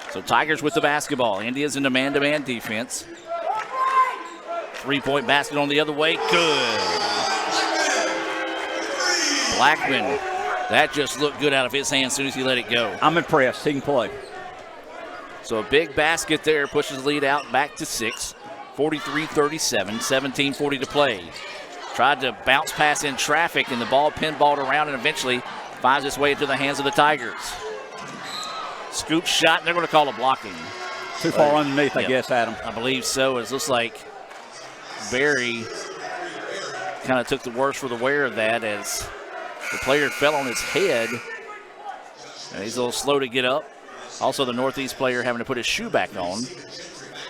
So Tigers with the basketball. Indians in the man-to-man defense. 3-point basket on the other way. Good. Blackman. That just looked good out of his hand as soon as he let it go.
I'm impressed. He can play.
So a big basket there pushes the lead out back to 6. 43-37, 17:40 to play. Tried to bounce pass in traffic, and the ball pinballed around and eventually finds its way into the hands of the Tigers. Scoop shot, and they're going to call a blocking.
Too far underneath, I guess, Adam.
I believe so. It looks like Barry kind of took the worst for the wear of that as the player fell on his head, and he's a little slow to get up. Also, the Northeast player having to put his shoe back on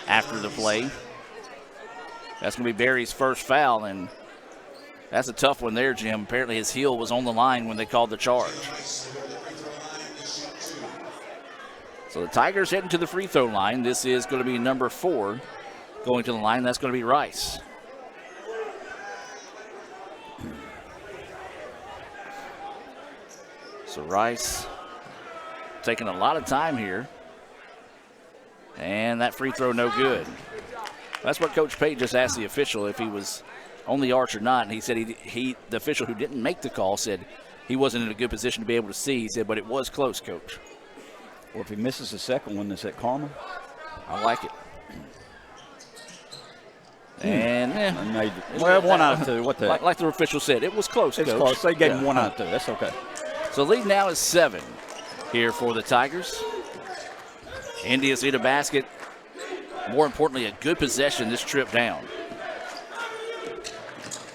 after the play. That's going to be Barry's first foul, and that's a tough one there, Jim. Apparently his heel was on the line when they called the charge. So the Tigers heading to the free throw line. This is going to be number 4 going to the line. That's going to be Rice. So Rice taking a lot of time here. And that free throw no good. That's what Coach Pate just asked the official if he was on the arch or not, and he said the official who didn't make the call said he wasn't in a good position to be able to see. He said, but it was close, Coach.
Well, if he misses the second one, is that karma?
I like it. And
well, 1 out of 2. What the heck?
Like the official said, it was close,
It's
Coach.
close. They gave him 1 out of 2. That's okay.
So lead now is 7 here for the Tigers. Indians need a basket. More importantly, a good possession this trip down.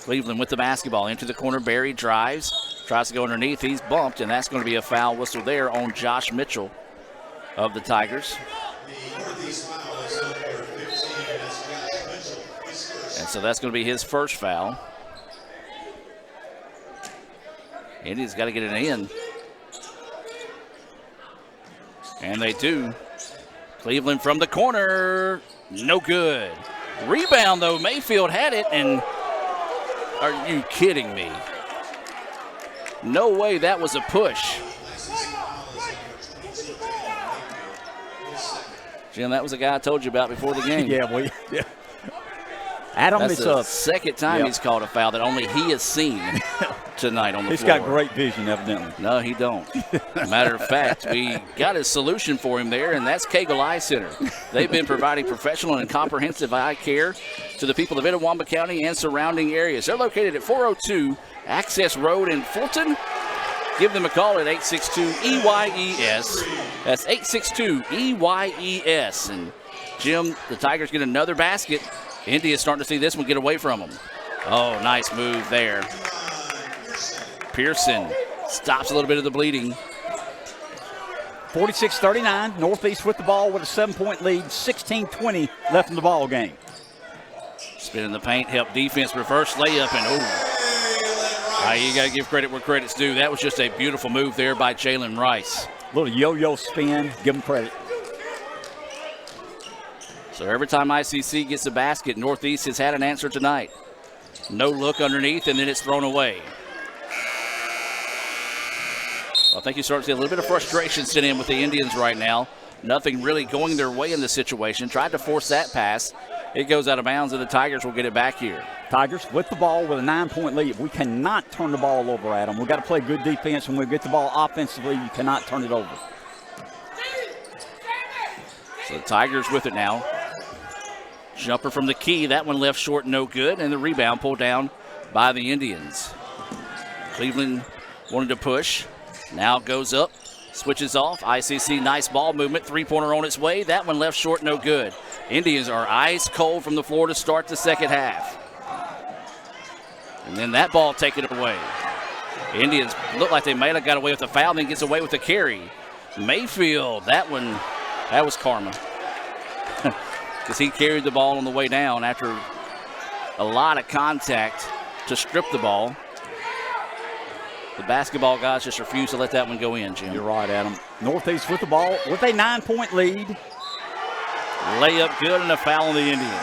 Cleveland with the basketball into the corner. Barry drives, tries to go underneath. He's bumped, and that's going to be a foul whistle there on Josh Mitchell of the Tigers. And so that's going to be his first foul. Indians got to get it in. And they do. Cleveland from the corner. No good. Rebound, though. Mayfield had it, and are you kidding me? No way that was a push. Jim, that was the guy I told you about before the game.
Yeah. Adam,
that's
it's
the second time he's called a foul that only he has seen tonight on the floor.
He's got great vision, evidently.
No, he don't. Matter of fact, we got a solution for him there, and that's Cagle Eye Center. They've been providing professional and comprehensive eye care to the people of Itawamba County and surrounding areas. They're located at 402 Access Road in Fulton. Give them a call at 862-EYES. That's 862-EYES. And Jim, the Tigers get another basket. India's starting to see this one get away from them. Oh, nice move there. Pearson stops a little bit of the bleeding.
46-39, Northeast with the ball with a 7-point lead, 16-20 left in the ball game.
Spin in the paint, help defense, reverse layup, and you got to give credit where credit's due. That was just a beautiful move there by Jalen Rice.
Little yo-yo spin, give him credit.
So every time ICC gets a basket, Northeast has had an answer tonight. No look underneath, and then it's thrown away. Well, I think you start to see a little bit of frustration sit in with the Indians right now. Nothing really going their way in this situation. Tried to force that pass. It goes out of bounds, and the Tigers will get it back here.
Tigers with the ball with a 9-point lead. We cannot turn the ball over, Adam. We've got to play good defense. When we get the ball offensively, you cannot turn it over.
So the Tigers with it now. Jumper from the key. That one left short, no good. And the rebound pulled down by the Indians. Cleveland wanted to push. Now goes up, switches off. ICC, nice ball movement. Three-pointer on its way. That one left short, no good. Indians are ice cold from the floor to start the second half. And then that ball taken away. Indians look like they might have got away with the foul, then gets away with the carry. Mayfield, that was karma. Because he carried the ball on the way down after a lot of contact to strip the ball. The basketball guys just refuse to let that one go in, Jim.
You're right, Adam. Northeast with the ball with a 9-point lead.
Layup good and a foul on the Indians.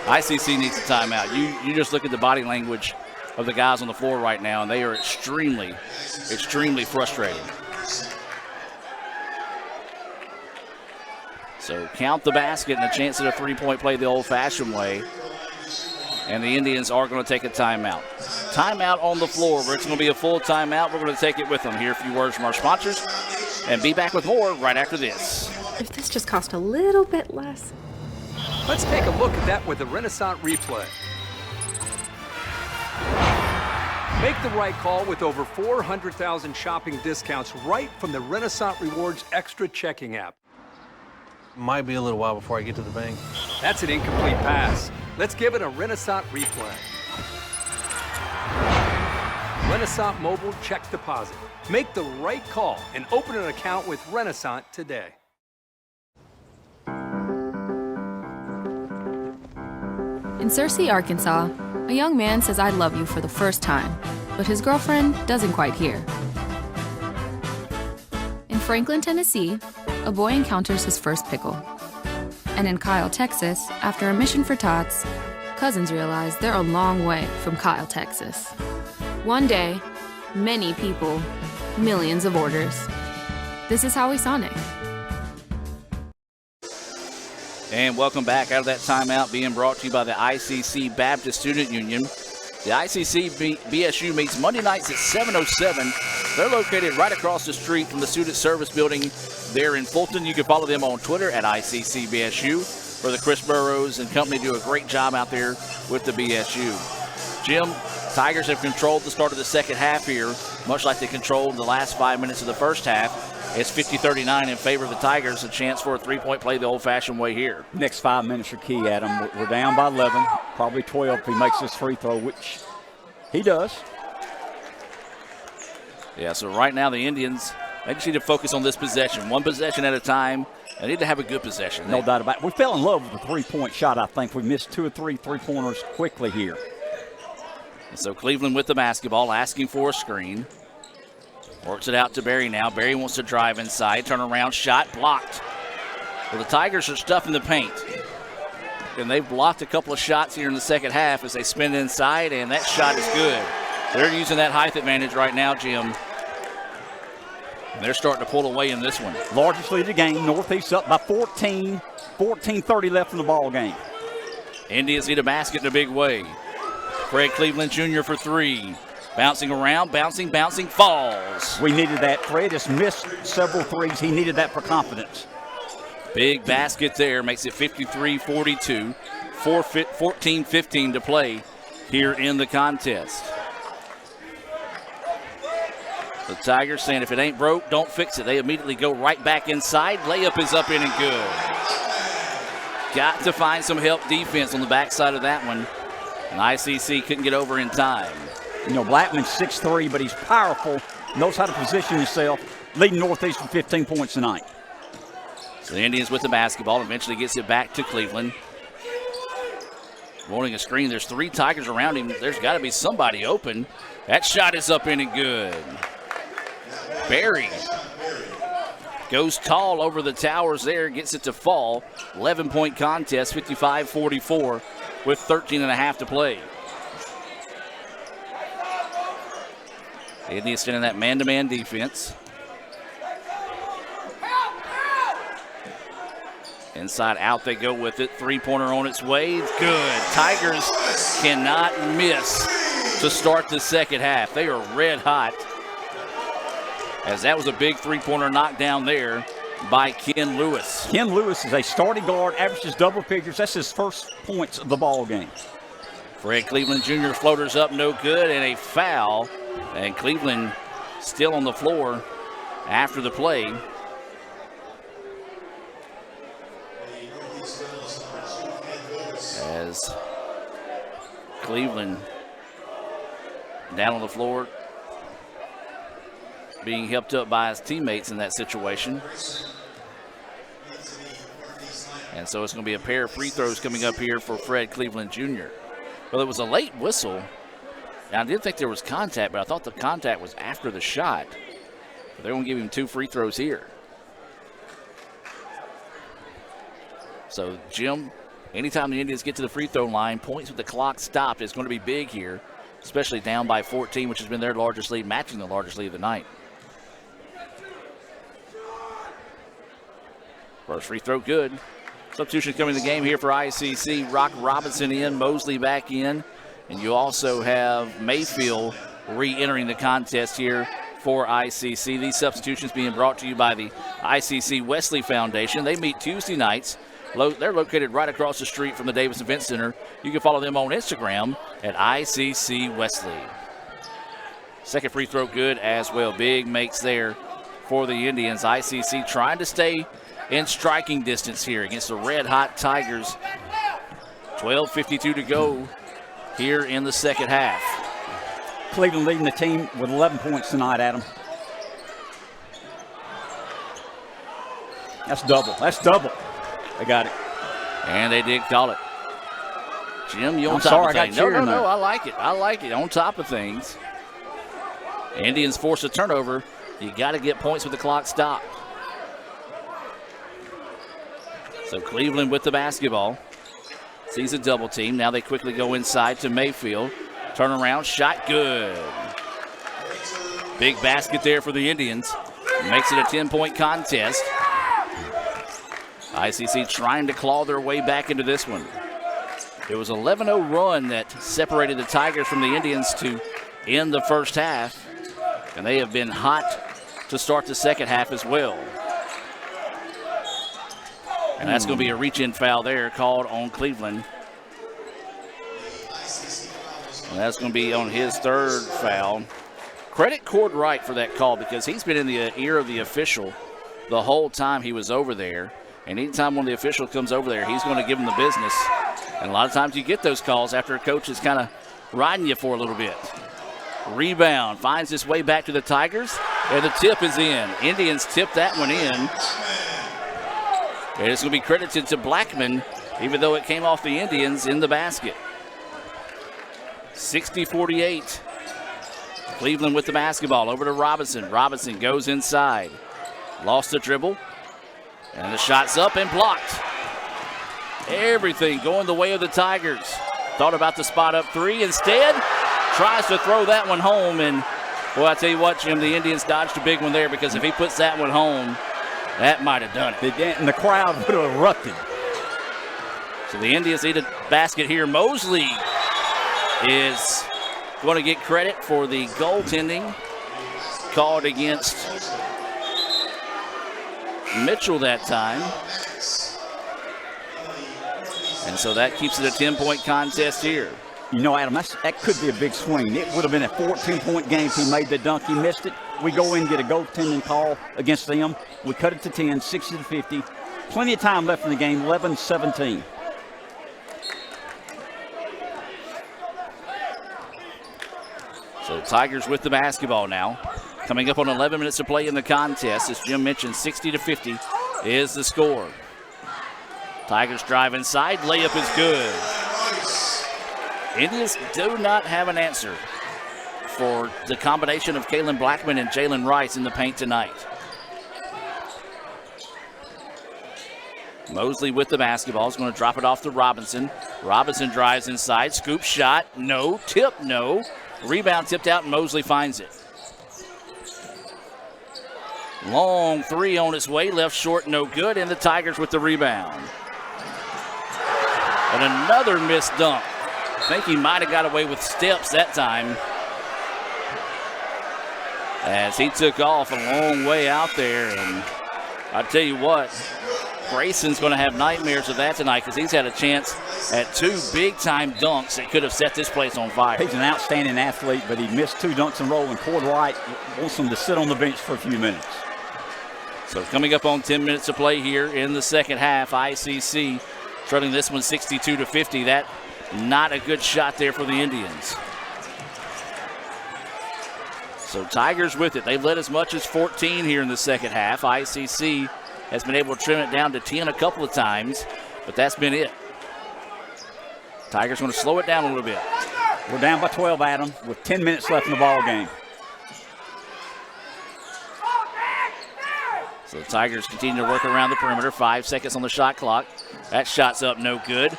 ICC needs a timeout. You just look at the body language of the guys on the floor right now, and they are extremely, extremely frustrated. So count the basket and a chance at a three-point play the old-fashioned way. And the Indians are going to take a timeout. Timeout on the floor. It's going to be a full timeout. We're going to take it with them. Hear a few words from our sponsors and be back with more right after this.
If this just cost a little bit less.
Let's take a look at that with the Renaissance replay. Make the right call with over 400,000 shopping discounts right from the Renaissance Rewards Extra checking app.
Might be a little while before I get to the bank.
That's an incomplete pass. Let's give it a Renaissance replay. Renaissance Mobile Check Deposit. Make the right call and open an account with Renaissance today.
In Searcy, Arkansas, a young man says I love you for the first time, but his girlfriend doesn't quite hear. In Franklin, Tennessee, a boy encounters his first pickle. And in Kyle, Texas, after a mission for tots, cousins realize they're a long way from Kyle, Texas. One day, many people, millions of orders. This is Howie Sonic.
And welcome back out of that timeout, being brought to you by the ICC Baptist Student Union. The ICC BSU meets Monday nights at 7:07. They're located right across the street from the Student Service Building there in Fulton. You can follow them on Twitter at ICCBSU. Brother Chris Burrows and company do a great job out there with the BSU. Jim, Tigers have controlled the start of the second half here, much like they controlled the last 5 minutes of the first half. It's 50-39 in favor of the Tigers. A chance for a three-point play the old-fashioned way here.
Next 5 minutes are key, Adam. We're down by 11, probably 12 if he makes this free throw, which he does.
Yeah, so right now the Indians, they just need to focus on this possession. One possession at a time. They need to have a good possession.
No doubt about it. We fell in love with the three-point shot, I think. We missed 2 or 3 three-pointers quickly here.
And so Cleveland with the basketball, asking for a screen. Works it out to Barry now. Barry wants to drive inside. Turnaround shot blocked. Well, the Tigers are stuffing the paint. And they've blocked a couple of shots here in the second half as they spin inside, and that shot is good. They're using that height advantage right now, Jim. And they're starting to pull away in this one.
Largest lead of the game. Northeast up by 14. 14:30 left in the ball game.
Indians need a basket in a big way. Fred Cleveland Jr. for three. Bouncing around, bouncing, falls.
We needed that. Fred has missed several threes. He needed that for confidence.
Big basket there, makes it 53-42. 14-15 to play here in the contest. The Tigers saying if it ain't broke, don't fix it. They immediately go right back inside. Layup is up in and good. Got to find some help defense on the backside of that one. And ICC couldn't get over in time.
You know, Blackman's 6'3", but he's powerful, knows how to position himself, leading Northeast with 15 points tonight.
So the Indians with the basketball, eventually gets it back to Cleveland. Wanting a screen, there's 3 Tigers around him. There's got to be somebody open. That shot is up in and good. Barry goes tall over the towers there, gets it to fall. 11-point contest, 55-44 with 13.5 to play. Indians in that man-to-man defense. Inside out they go with it. Three-pointer on its way. It's good. Tigers cannot miss to start the second half. They are red hot. As that was a big three-pointer knockdown there by Ken Lewis.
Ken Lewis is a starting guard, averages double figures. That's his first points of the ball game.
Fred Cleveland Jr. floaters up, no good, and a foul. And Cleveland still on the floor after the play. As Cleveland down on the floor, being helped up by his teammates in that situation. And so it's going to be a pair of free throws coming up here for Fred Cleveland Jr. Well, it was a late whistle. Now, I did think there was contact, but I thought the contact was after the shot. But they're going to give him 2 free throws here. So, Jim, anytime the Indians get to the free throw line, points with the clock stopped is going to be big here, especially down by 14, which has been their largest lead, matching the largest lead of the night. First free throw good. Substitution coming to the game here for ICC. Rock Robinson in, Mosley back in. And you also have Mayfield re-entering the contest here for ICC. These substitutions being brought to you by the ICC Wesley Foundation. They meet Tuesday nights. They're located right across the street from the Davis Event Center. You can follow them on Instagram at ICC Wesley. Second free throw good as well. Big makes there for the Indians. ICC trying to stay in striking distance here against the red-hot Tigers. 12:52 to go here in the second half.
Cleveland leading the team with 11 points tonight, Adam. That's double. That's double. They got it.
And they did call it. Jim, you on
I'm
top
sorry,
of
I
things.
got cheering
No,
there.
I like it. I like it. On top of things. Indians force a turnover. You got to get points with the clock stopped. So Cleveland with the basketball. Sees a double team. Now they quickly go inside to Mayfield. Turnaround shot good. Big basket there for the Indians. Makes it a 10-point contest. ICC trying to claw their way back into this one. It was an 11-0 run that separated the Tigers from the Indians to end the first half. And they have been hot to start the second half as well. And that's going to be a reach-in foul there called on Cleveland. And that's going to be on his third foul. Credit Cord Wright for that call because he's been in the ear of the official the whole time he was over there. And anytime one of the officials comes over there, he's going to give him the business. And a lot of times you get those calls after a coach is kind of riding you for a little bit. Rebound finds its way back to the Tigers, and the tip is in. Indians tip that one in. And it's going to be credited to Blackman, even though it came off the Indians in the basket. 60-48. Cleveland with the basketball over to Robinson. Robinson goes inside. Lost the dribble. And the shot's up and blocked. Everything going the way of the Tigers. Thought about the spot up three. Instead, tries to throw that one home. And, boy, I tell you what, Jim, the Indians dodged a big one there because if he puts that one home, that might have done it.
And the crowd would have erupted.
So the Indians need a basket here. Mosley is going to get credit for the goaltending called against Mitchell that time. And so that keeps it a 10-point contest here.
You know, Adam, that could be a big swing. It would have been a 14-point game if he made the dunk. He missed it. We go in and get a goaltending call against them. We cut it to 10, 60-50. Plenty of time left in the game, 11-17.
So Tigers with the basketball now. Coming up on 11 minutes to play in the contest. As Jim mentioned, 60-50 is the score. Tigers drive inside. Layup is good. Indians do not have an answer for the combination of Kalen Blackman and Jalen Rice in the paint tonight. Mosley with the basketball is going to drop it off to Robinson. Robinson drives inside. Scoop shot. No. Tip. No. Rebound tipped out, and Mosley finds it. Long three on its way. Left short. No good. And the Tigers with the rebound. And another missed dunk. I think he might have got away with steps that time, as he took off a long way out there. And I tell you what, Grayson's going to have nightmares of that tonight because he's had a chance at two big-time dunks that could have set this place on fire.
He's an outstanding athlete, but he missed two dunks in a row, and Cord Wright wants him to sit on the bench for a few minutes.
So coming up on 10 minutes to play here in the second half, ICC trailing this one 62-50. That not a good shot there for the Indians. So Tigers with it. They've led as much as 14 here in the second half. ICC has been able to trim it down to 10 a couple of times, but that's been it. Tigers going to slow it down a little bit.
We're down by 12, Adam, with 10 minutes left in the ball game.
So the Tigers continue to work around the perimeter. 5 seconds on the shot clock. That shot's up, no good.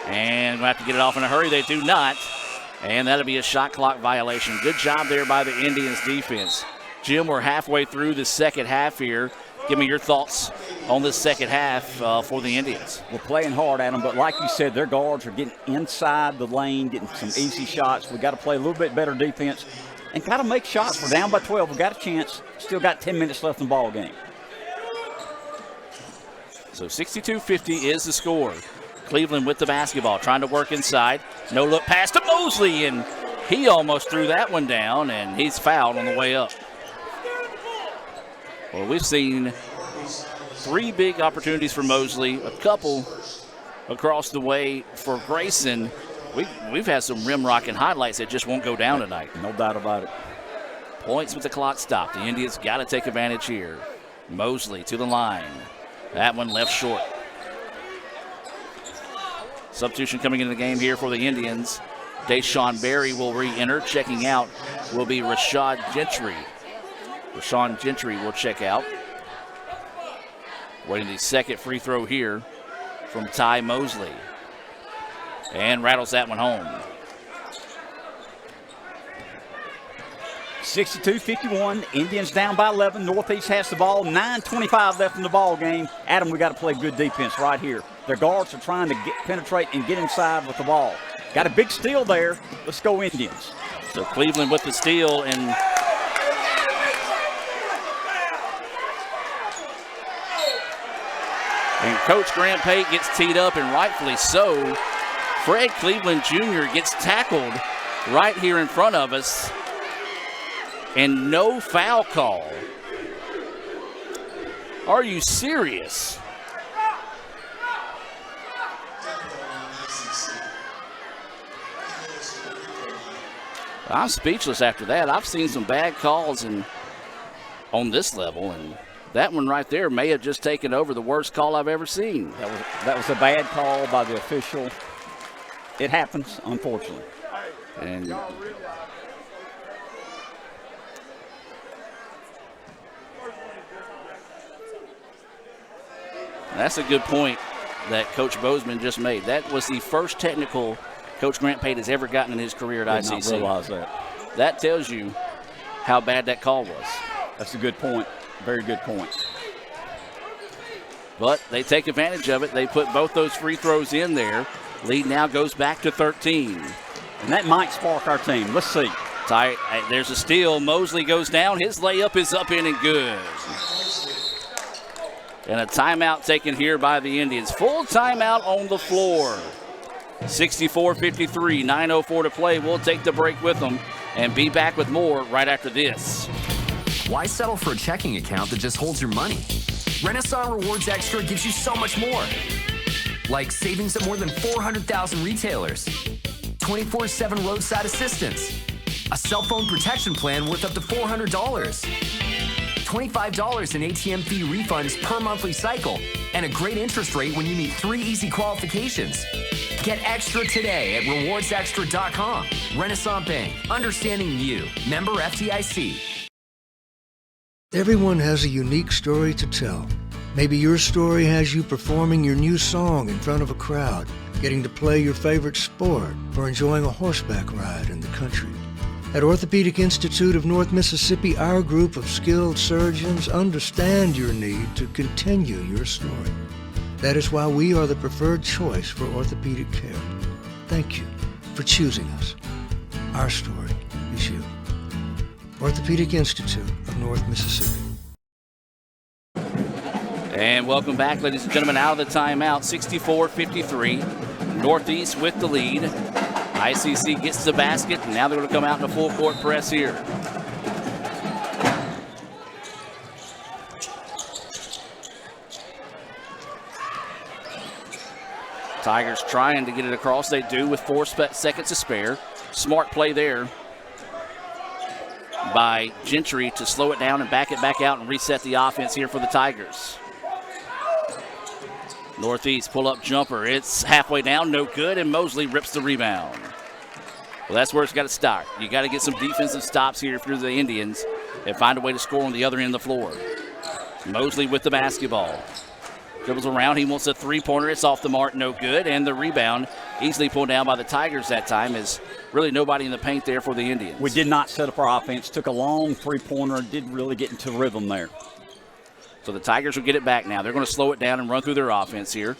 And we'll have to get it off in a hurry. They do not. And that'll be a shot clock violation. Good job there by the Indians defense. Jim, we're halfway through the second half here. Give me your thoughts on this second half for the Indians.
We're playing hard, Adam, but like you said, their guards are getting inside the lane, getting some easy shots. We got to play a little bit better defense and got to make shots. We're down by 12. We got a chance. Still got 10 minutes left in the ball game.
So 62-50 is the score. Cleveland with the basketball, trying to work inside. No look pass to Mosley, and he almost threw that one down, and he's fouled on the way up. Well, we've seen 3 big opportunities for Mosley, a couple across the way for Grayson. We've had some rim-rocking highlights that just won't go down tonight.
No doubt about it.
Points with the clock stopped. The Indians got to take advantage here. Mosley to the line. That one left short. Substitution coming into the game here for the Indians. Deshaun Berry will re-enter. Checking out will be Rashad Gentry. Rashawn Gentry will check out. Waiting the second free throw here from Ty Mosley. And rattles that one home.
62-51. Indians down by 11. Northeast has the ball. 9:25 left in the ball game. Adam, we got to play good defense right here. Their guards are trying to penetrate and get inside with the ball. Got a big steal there. Let's go Indians.
So Cleveland with the steal, and Coach Grant Pate gets teed up, and rightfully so. Fred Cleveland Jr. gets tackled right here in front of us, and no foul call. Are you serious? I'm speechless after that. I've seen some bad calls on this level, and that one right there may have just taken over the worst call I've ever seen.
That was a bad call by the official. It happens, unfortunately.
And that's a good point that Coach Bozeman just made. That was the first technical Coach Grant Pate has ever gotten in his career at ICC.
I did not realize that.
That tells you how bad that call was.
That's a good point. Very good point.
But they take advantage of it. They put both those free throws in there. Lead now goes back to 13.
And that might spark our team. Let's see.
Tight. There's a steal. Mosley goes down. His layup is up in and good. And a timeout taken here by the Indians. Full timeout on the floor. 64-53, 9:04 to play. We'll take the break with them and be back with more right after this.
Why settle for a checking account that just holds your money? Renaissance Rewards Extra gives you so much more. Like savings at more than 400,000 retailers, 24/7 roadside assistance, a cell phone protection plan worth up to $400, $25 in ATM fee refunds per monthly cycle, and a great interest rate when you meet 3 easy qualifications. Get extra today at rewardsextra.com. Renaissance Bank, understanding you. Member FDIC.
Everyone has a unique story to tell. Maybe your story has you performing your new song in front of a crowd, getting to play your favorite sport, or enjoying a horseback ride in the country. At Orthopedic Institute of North Mississippi, our group of skilled surgeons understand your need to continue your story. That is why we are the preferred choice for orthopedic care. Thank you for choosing us. Our story is you. Orthopedic Institute of North Mississippi.
And welcome back, ladies and gentlemen, out of the timeout. 64-53. Northeast with the lead. ICC gets the basket, and now they're going to come out in a full court press here. Tigers trying to get it across. They do with 4 seconds to spare. Smart play there by Gentry to slow it down and back it back out and reset the offense here for the Tigers. Northeast pull-up jumper. It's halfway down, no good, and Mosley rips the rebound. Well, that's where it's got to start. You got to get some defensive stops here if you're the Indians and find a way to score on the other end of the floor. Mosley with the basketball. Dribbles around. He wants a three-pointer. It's off the mark, no good. And the rebound easily pulled down by the Tigers that time is really nobody in the paint there for the Indians.
We did not set up our offense. Took a long three-pointer. Didn't really get into rhythm there.
So the Tigers will get it back now. They're going to slow it down and run through their offense here.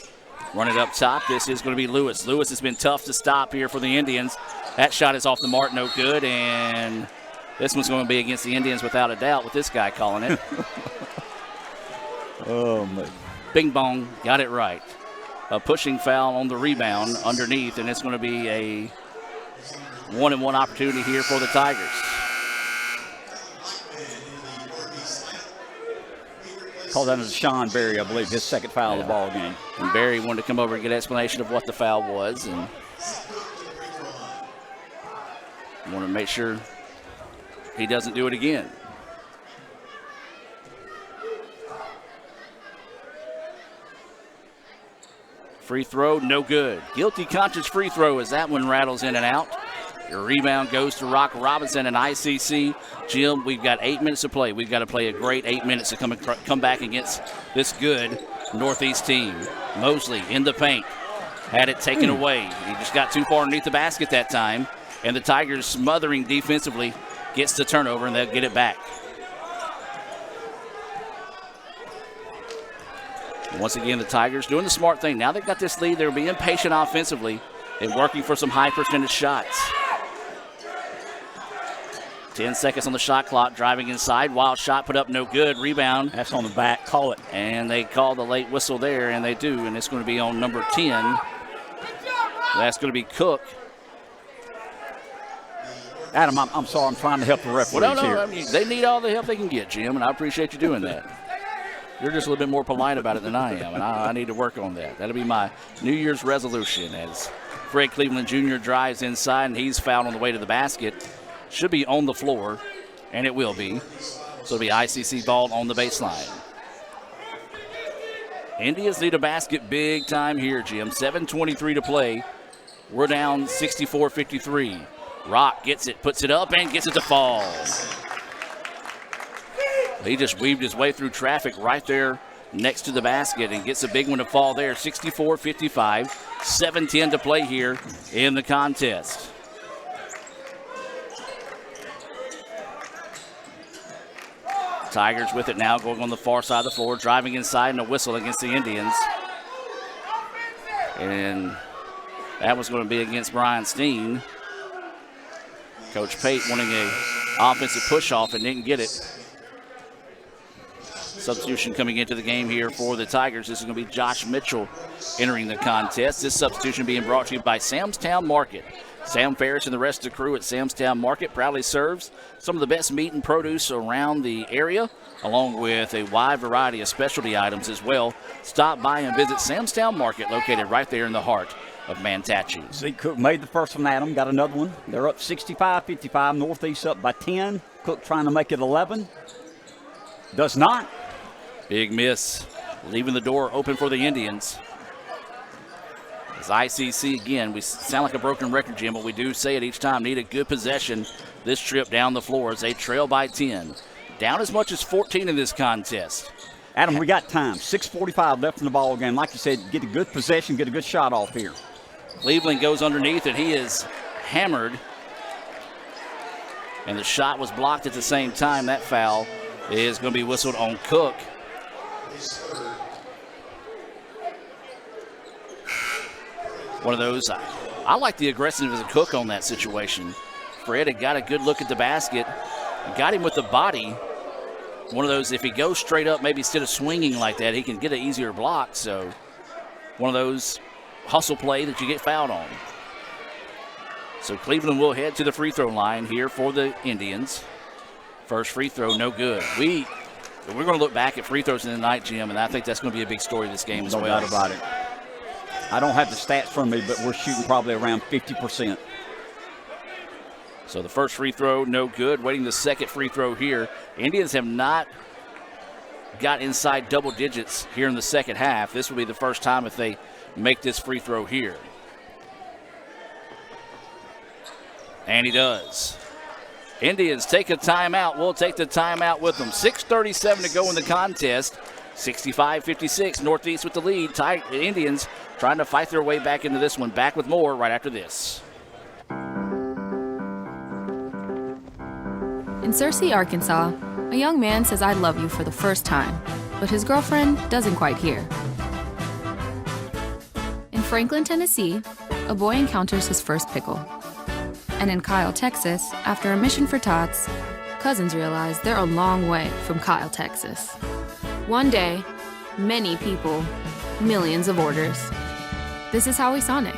Run it up top. This is going to be Lewis. Lewis has been tough to stop here for the Indians. That shot is off the mark, no good. And this one's going to be against the Indians without a doubt with this guy calling it.
Oh, man.
Bing bong, got it right. A pushing foul on the rebound underneath, and it's going to be a 1-and-1 opportunity here for the Tigers.
Called that as Sean Berry, I believe, his second foul of the ball game.
And Berry wanted to come over and get an explanation of what the foul was, and want to make sure he doesn't do it again. Free throw, no good. Guilty conscience free throw as that one rattles in and out. Your rebound goes to Rock Robinson and ICC. Jim, we've got 8 minutes to play. We've got to play a great 8 minutes to come back against this good Northeast team. Mosley in the paint. Had it taken away. He just got too far underneath the basket that time. And the Tigers smothering defensively gets the turnover, and they'll get it back. Once again, the Tigers doing the smart thing. Now they've got this lead. They're being patient offensively and working for some high percentage shots. 10 seconds on the shot clock, driving inside. Wild shot put up, no good. Rebound.
That's on the back. Call it.
And they call the late whistle there, and they do. And it's going to be on number 10. That's going to be Cook.
Adam, I'm sorry. I'm trying to help the referees
Well, no,
here.
I mean, they need all the help they can get, Jim, and I appreciate you doing that. You're just a little bit more polite about it than I am, and I need to work on that. That'll be my New Year's resolution as Fred Cleveland Jr. drives inside, and he's fouled on the way to the basket. Should be on the floor, and it will be. So it'll be ICC ball on the baseline. Indians need a basket big time here, Jim. 7:23 to play. We're down 64-53. Rock gets it, puts it up, and gets it to fall. He just weaved his way through traffic right there next to the basket and gets a big one to fall there. 64-55. 7:10 to play here in the contest. Tigers with it now, going on the far side of the floor, driving inside and a whistle against the Indians. And that was going to be against Brian Steen. Coach Pate wanting an offensive push-off and didn't get it. Substitution coming into the game here for the Tigers. This is going to be Josh Mitchell entering the contest. This substitution being brought to you by Samstown Market. Sam Ferris and the rest of the crew at Samstown Market proudly serves some of the best meat and produce around the area, along with a wide variety of specialty items as well. Stop by and visit Samstown Market, located right there in the heart of Mantachie.
See, Cook made the first one, Adam. Got another one. They're up 65-55. Northeast up by 10. Cook trying to make it 11. Does not.
Big miss, leaving the door open for the Indians. As ICC, again, we sound like a broken record, Jim, but we do say it each time. Need a good possession this trip down the floor as they trail by 10. Down as much as 14 in this contest.
Adam, we got time. 6:45 left in the ball game. Like you said, get a good possession, get a good shot off here.
Cleveland goes underneath, and he is hammered. And the shot was blocked at the same time. That foul is going to be whistled on Cook. One of those, I like the aggressiveness of Cook on that situation. Fred had got a good look at the basket, got him with the body. One of those, if he goes straight up, maybe instead of swinging like that, he can get an easier block. So one of those hustle play that you get fouled on. So Cleveland will head to the free throw line here for the Indians. First free throw, no good. We're going to look back at free throws in the night, Jim, and I think that's going to be a big story of this game as well.
No doubt about it. I don't have the stats from me, but we're shooting probably around 50%.
So the first free throw, no good. Waiting the second free throw here. Indians have not got inside double digits here in the second half. This will be the first time if they make this free throw here. And he does. Indians take a timeout. We'll take the timeout with them. 6:37 to go in the contest. 65-56, Northeast with the lead. Indians trying to fight their way back into this one. Back with more right after this.
In Searcy, Arkansas, a young man says I love you for the first time, but his girlfriend doesn't quite hear. In Franklin, Tennessee, a boy encounters his first pickle. And in Kyle, Texas, after a mission for tots, cousins realize they're a long way from Kyle, Texas. One day, many people, millions of orders. This is Howie Sonic.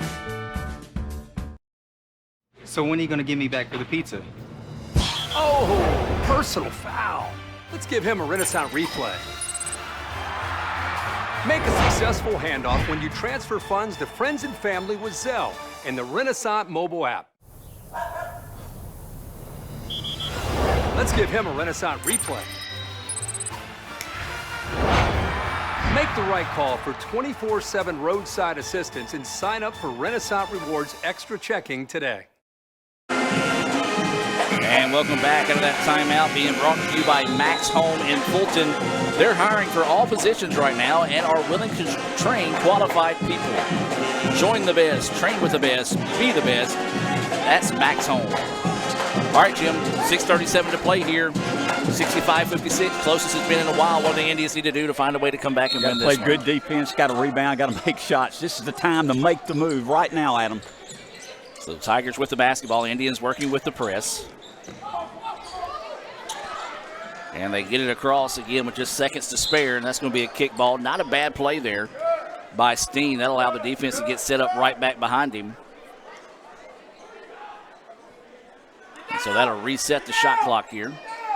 So when are you going to give me back for the pizza?
Oh, personal foul. Let's give him a Renaissance replay. Make a successful handoff when you transfer funds to friends and family with Zelle and the Renaissance mobile app. Let's give him a Renaissance replay. Make the right call for 24/7 roadside assistance and sign up for Renaissance Rewards Extra Checking today.
And welcome back out of that timeout, being brought to you by Max Home in Fulton. They're hiring for all positions right now and are willing to train qualified people. Join the best, train with the best, be the best. That's Max Home. All right, Jim, 6:37 to play here. 65-56, closest it's been in a while. What do the Indians need to do to find a way to come back and win this one?
Play good defense, got to rebound, got to make shots. This is the time to make the move right now, Adam.
So the Tigers with the basketball, Indians working with the press. And they get it across again with just seconds to spare, and that's going to be a kick ball. Not a bad play there by Steen. That'll allow the defense to get set up right back behind him. So that'll reset the shot clock here.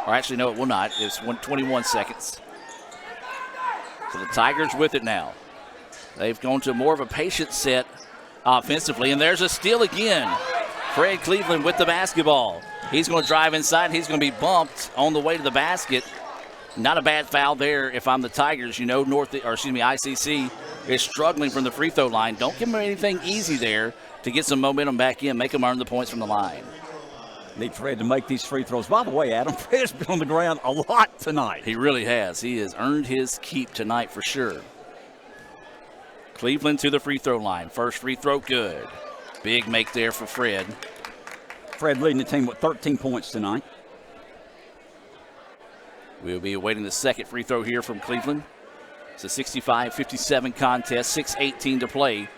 Or actually, no, it will not. It's 21 seconds. So the Tigers with it now. They've gone to more of a patient set offensively, and there's a steal again. Fred Cleveland with the basketball. He's going to drive inside. He's going to be bumped on the way to the basket. Not a bad foul there if I'm the Tigers. You know, ICC is struggling from the free throw line. Don't give them anything easy there to get some momentum back in. Make them earn the points from the line.
Need Fred to make these free throws. By the way, Adam, Fred's been on the ground a lot tonight.
He really has. He has earned his keep tonight for sure. Cleveland to the free throw line. First free throw, good. Big make there for Fred.
Fred leading the team with 13 points tonight.
We'll be awaiting the second free throw here from Cleveland. It's a 65-57 contest, 6:18 to play.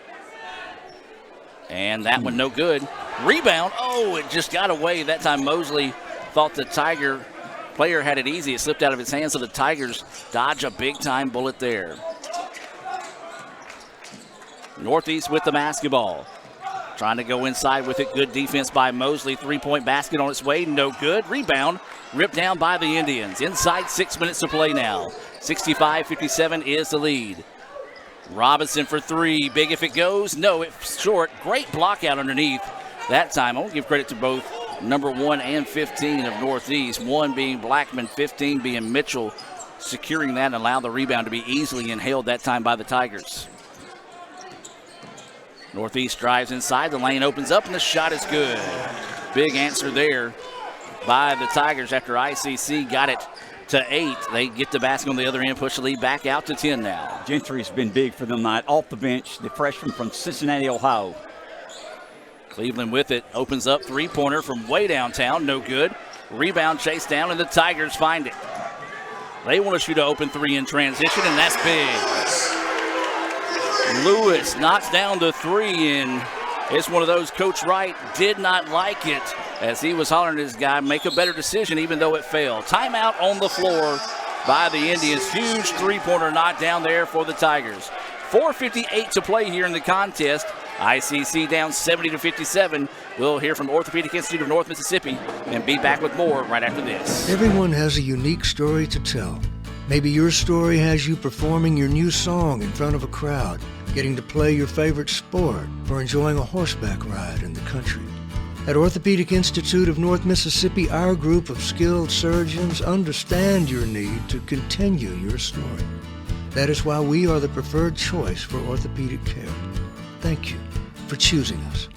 And that one no good. Rebound, oh, it just got away. That time Mosley thought the Tiger player had it easy. It slipped out of his hands, so the Tigers dodge a big-time bullet there. Northeast with the basketball. Trying to go inside with it. Good defense by Mosley. Three-point basket on its way. No good. Rebound ripped down by the Indians. Inside 6 minutes to play now. 65-57 is the lead. Robinson for three. Big if it goes. No, it's short. Great block out underneath that time. I want to give credit to both number 1 and 15 of Northeast. 1 being Blackman, 15 being Mitchell, securing that and allow the rebound to be easily inhaled that time by the Tigers. Northeast drives inside. The lane opens up, and the shot is good. Big answer there by the Tigers after ICC got it to 8. They get the basket on the other end, push the lead back out to 10 now.
Gentry's been big for them tonight. Off the bench, the freshman from Cincinnati, Ohio.
Cleveland with it. Opens up. Three-pointer from way downtown. No good. Rebound chase down, and the Tigers find it. They want to shoot an open three in transition, and that's big. Lewis knocks down the three, and it's one of those Coach Wright did not like it as he was hollering at his guy, make a better decision even though it failed. Timeout on the floor by the Indians. Huge three-pointer knocked down there for the Tigers. 4:58 to play here in the contest. ICC down 70-57. We'll hear from Orthopedic Institute of North Mississippi and be back with more right after this.
Everyone has a unique story to tell. Maybe your story has you performing your new song in front of a crowd, getting to play your favorite sport, or enjoying a horseback ride in the country. At Orthopedic Institute of North Mississippi, our group of skilled surgeons understand your need to continue your story. That is why we are the preferred choice for orthopedic care. Thank you for choosing us.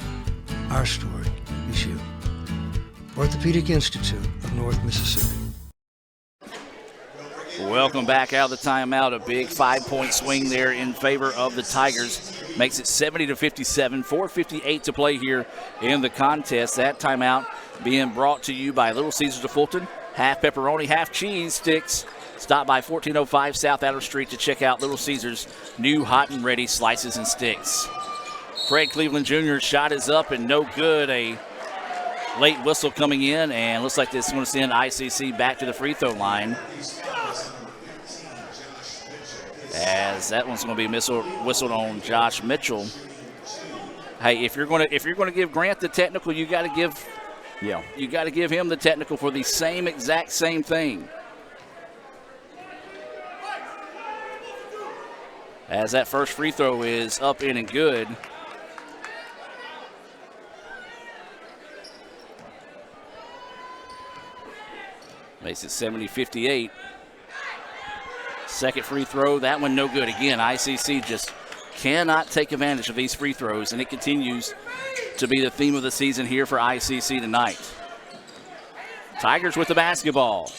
Our story is you. Orthopedic Institute of North Mississippi.
Welcome back out of the timeout. A big 5-point swing there in favor of the Tigers. Makes it 70-57. 4:58 to play here in the contest. That timeout being brought to you by Little Caesars of Fulton. Half pepperoni, half cheese sticks. Stop by 1405 South Adams Street to check out Little Caesars' new hot and ready slices and sticks. Fred Cleveland Jr.'s shot is up and no good. A late whistle coming in, and looks like this is going to send ICC back to the free throw line. As that one's going to be whistled on Josh Mitchell. Hey, if you're going to give Grant the technical, you got to give him the technical for the exact same thing. As that first free throw is up, in, and good. Makes it 70-58. Second free throw, that one no good. Again, ICC just cannot take advantage of these free throws, and it continues to be the theme of the season here for ICC tonight. Tigers with the basketball.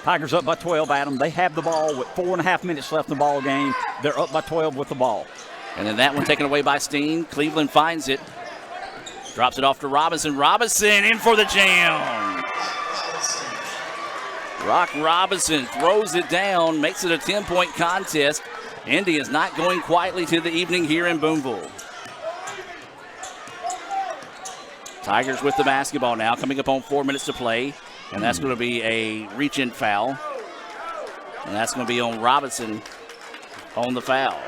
Tigers up by 12, Adam. They have the ball with 4.5 minutes left in the ball game. They're up by 12 with the ball.
And then that one taken away by Steen. Cleveland finds it. Drops it off to Robinson. Robinson in for the jam. Rock Robinson throws it down, makes it a 10-point contest. Indy is not going quietly to the evening here in Boonville. Tigers with the basketball now, coming up on 4 minutes to play. And that's going to be a reach-in foul. And that's going to be on Robinson on the foul.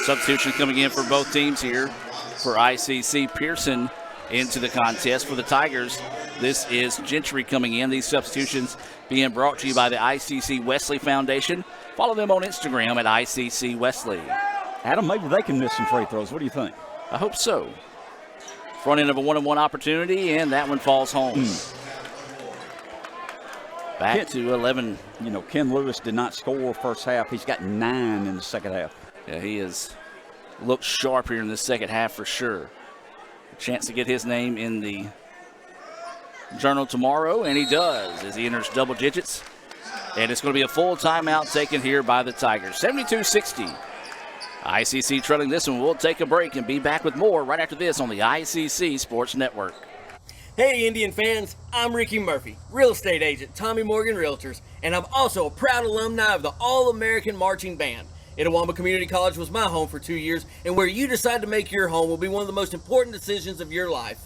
Substitution coming in for both teams here for ICC. Pearson into the contest. For the Tigers, this is Gentry coming in. These substitutions being brought to you by the ICC Wesley Foundation. Follow them on Instagram at ICC Wesley.
Adam, maybe they can miss some free throws. What do you think?
I hope so. Front end of a 1-on-1 opportunity, and that one falls home. Back to 11.
You know, Ken Lewis did not score first half. He's got 9 in the second half.
Yeah, he has looked sharp here in the second half for sure. A chance to get his name in the Journal tomorrow, and he does as he enters double digits. And it's going to be a full timeout taken here by the Tigers. 72-60. ICC trailing this one. We'll take a break and be back with more right after this on the ICC Sports Network.
Hey Indian fans, I'm Ricky Murphy, real estate agent, Tommy Morgan Realtors, and I'm also a proud alumni of the All-American Marching Band. Itawamba Community College was my home for 2 years, and where you decide to make your home will be one of the most important decisions of your life.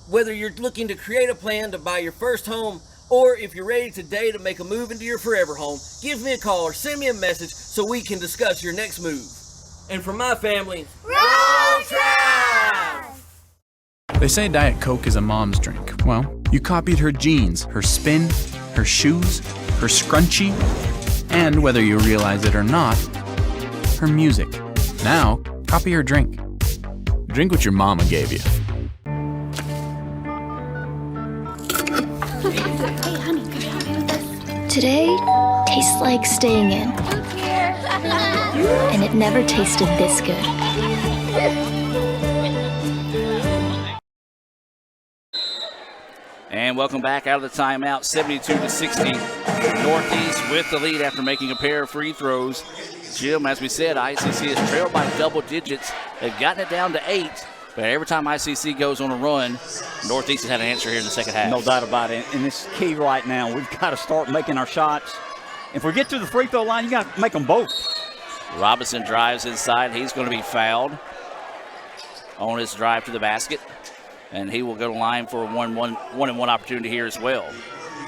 Whether you're looking to create a plan to buy your first home, or if you're ready today to make a move into your forever home, give me a call or send me a message so we can discuss your next move. And from my family,
Roll Tribe!
They say Diet Coke is a mom's drink. Well, you copied her jeans, her spin, her shoes, her scrunchie, and whether you realize it or not, her music. Now, copy her drink. Drink what your mama gave you.
Hey, honey, can I help you with this? Today tastes like staying in. And it never tasted this good.
And welcome back out of the timeout, 72-60. Northeast with the lead after making a pair of free throws. Jim, as we said, ICC has trailed by double digits. They've gotten it down to 8, but every time ICC goes on a run, Northeast has had an answer here in the second half.
No doubt about it. And it's key right now. We've got to start making our shots. If we get to the free throw line, you got to make them both.
Robinson drives inside. He's going to be fouled on his drive to the basket. And he will go to line for a one-and-one opportunity here as well.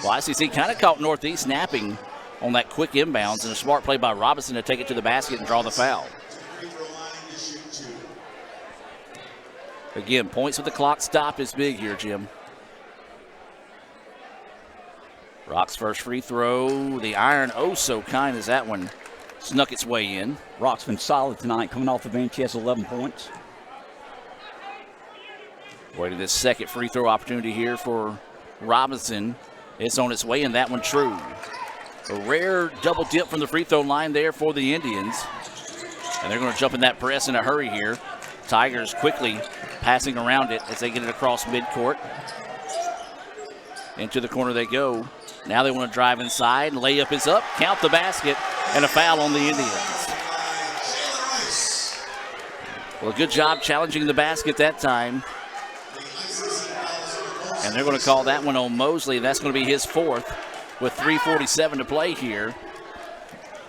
Well, ICC kind of caught Northeast napping on that quick inbounds, and a smart play by Robinson to take it to the basket and draw the foul. Again, points with the clock stop is big here, Jim. Rock's first free throw. The iron oh so kind as that one snuck its way in.
Rock's been solid tonight. Coming off the bench, he has 11 points.
Waiting this second free throw opportunity here for Robinson. It's on its way, and that one true. A rare double dip from the free throw line there for the Indians. And they're going to jump in that press in a hurry here. Tigers quickly passing around it as they get it across midcourt. Into the corner they go. Now they want to drive inside. Layup is up. Count the basket. And a foul on the Indians. Well, good job challenging the basket that time. And they're going to call that one on Mosley. That's going to be his fourth with 3:47 to play here.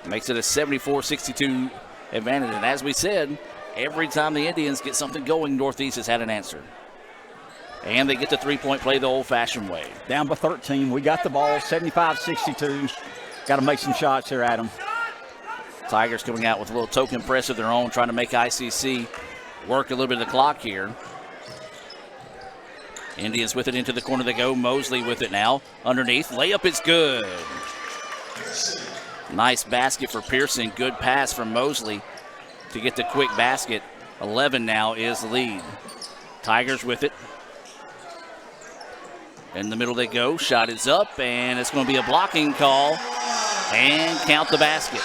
Makes it a 74-62 advantage. And as we said, every time the Indians get something going, Northeast has had an answer. And they get the three-point play the old-fashioned way.
Down by 13. We got the ball, 75-62. Got to make some shots here, Adam.
Tigers coming out with a little token press of their own, trying to make ICC work a little bit of the clock here. Indians with it into the corner they go. Mosley with it now. Underneath. Layup is good. Nice basket for Pearson. Good pass from Mosley to get the quick basket. 11 now is the lead. Tigers with it. In the middle they go. Shot is up, and it's going to be a blocking call. And count the basket.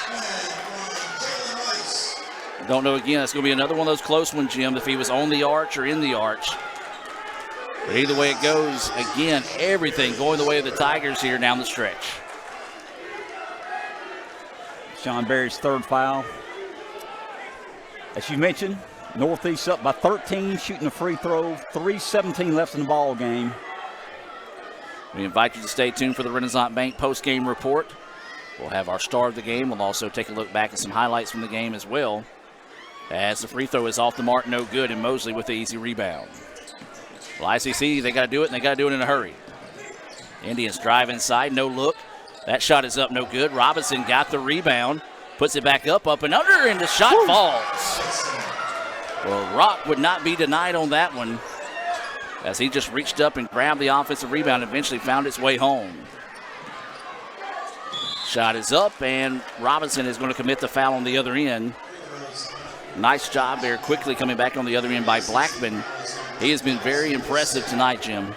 Don't know again. It's going to be another one of those close ones, Jim, if he was on the arch or in the arch. But either way it goes, again, everything going the way of the Tigers here down the stretch.
Sean Berry's third foul. As you mentioned, Northeast up by 13, shooting a free throw. 3:17 left in the ball game.
We invite you to stay tuned for the Renaissance Bank post-game report. We'll have our star of the game. We'll also take a look back at some highlights from the game as well. As the free throw is off the mark, no good, and Mosley with the easy rebound. Well, ICC, they got to do it, and they got to do it in a hurry. Indians drive inside, no look. That shot is up, no good. Robinson got the rebound, puts it back up and under, and the shot falls. Well, Rock would not be denied on that one, as he just reached up and grabbed the offensive rebound and eventually found its way home. Shot is up, and Robinson is going to commit the foul on the other end. Nice job there, quickly coming back on the other end by Blackman. He has been very impressive tonight, Jim.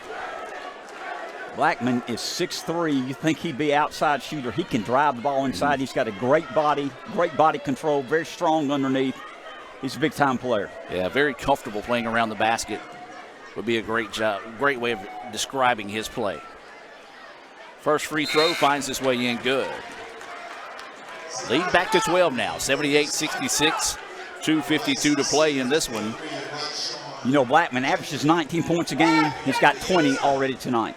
Blackman is 6'3". You think he'd be outside shooter. He can drive the ball inside. He's got a great body control, very strong underneath. He's a big-time player.
Yeah, very comfortable playing around the basket. Would be a great way of describing his play. First free throw finds its way in good. Lead back to 12 now, 78-66, 2:52 to play in this one.
You know, Blackman averages 19 points a game. He's got 20 already tonight.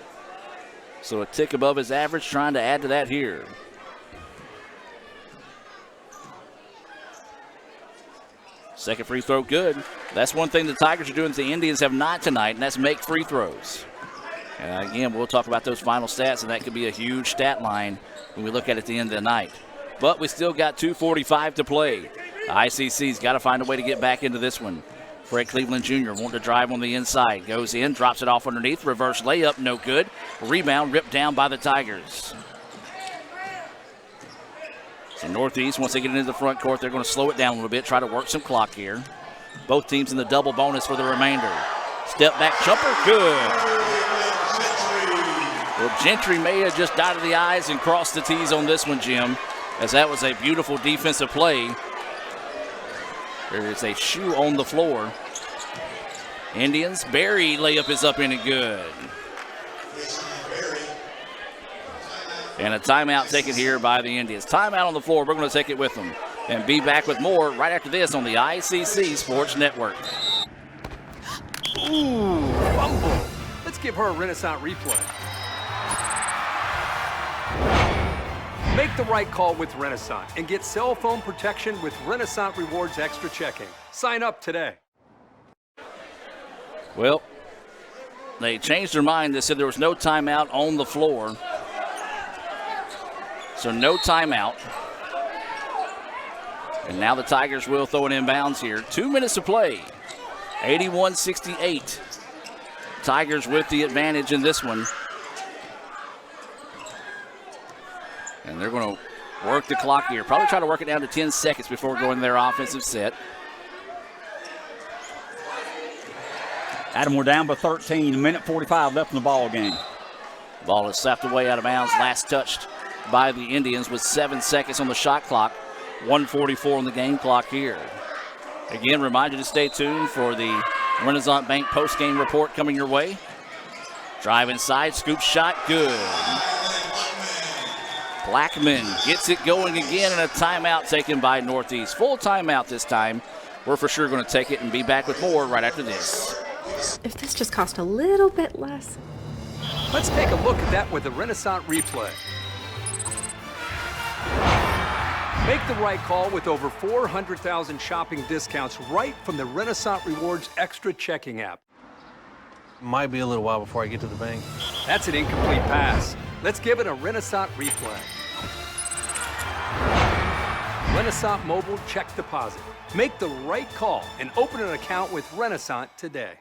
So a tick above his average, trying to add to that here. Second free throw good. That's one thing the Tigers are doing that the Indians have not tonight, and that's make free throws. And again, we'll talk about those final stats, and that could be a huge stat line when we look at it at the end of the night. But we still got 2:45 to play. The ICC's got to find a way to get back into this one. Fred Cleveland Jr. wanting to drive on the inside. Goes in, drops it off underneath. Reverse layup, no good. Rebound ripped down by the Tigers. So Northeast, once they get into the front court, they're going to slow it down a little bit, try to work some clock here. Both teams in the double bonus for the remainder. Step back jumper, good. Well, Gentry may have just dotted the I's and crossed the T's on this one, Jim, as that was a beautiful defensive play. There is a shoe on the floor. Indians, Barry layup is up in and good. And a timeout taken here by the Indians. Timeout on the floor. We're going to take it with them. And be back with more right after this on the ICC Sports Network.
Ooh, fumble. Let's give her a Renaissance replay. Make the right call with Renaissance and get cell phone protection with Renaissance Rewards Extra Checking. Sign up today.
Well, they changed their mind. They said there was no timeout on the floor. So no timeout. And now the Tigers will throw it inbounds here. 2 minutes to play. 81-68. Tigers with the advantage in this one. And they're going to work the clock here. Probably try to work it down to 10 seconds before going to their offensive set.
Adam, we're down by 13. A minute 45 left in the ball game.
Ball is slapped away out of bounds. Last touched by the Indians with 7 seconds on the shot clock. 1:44 on the game clock here. Again, remind you to stay tuned for the Renaissance Bank post-game report coming your way. Drive inside, scoop shot, good. Blackman gets it going again, and a timeout taken by Northeast. Full timeout this time. We're for sure going to take it and be back with more right after this.
If this just cost a little bit less.
Let's take a look at that with the Renaissance replay. Make the right call with over 400,000 shopping discounts right from the Renaissance Rewards Extra Checking app.
Might be a little while before I get to the bank.
That's an incomplete pass. Let's give it a Renaissance replay. Renaissance Mobile Check Deposit. Make the right call and open an account with Renaissance today.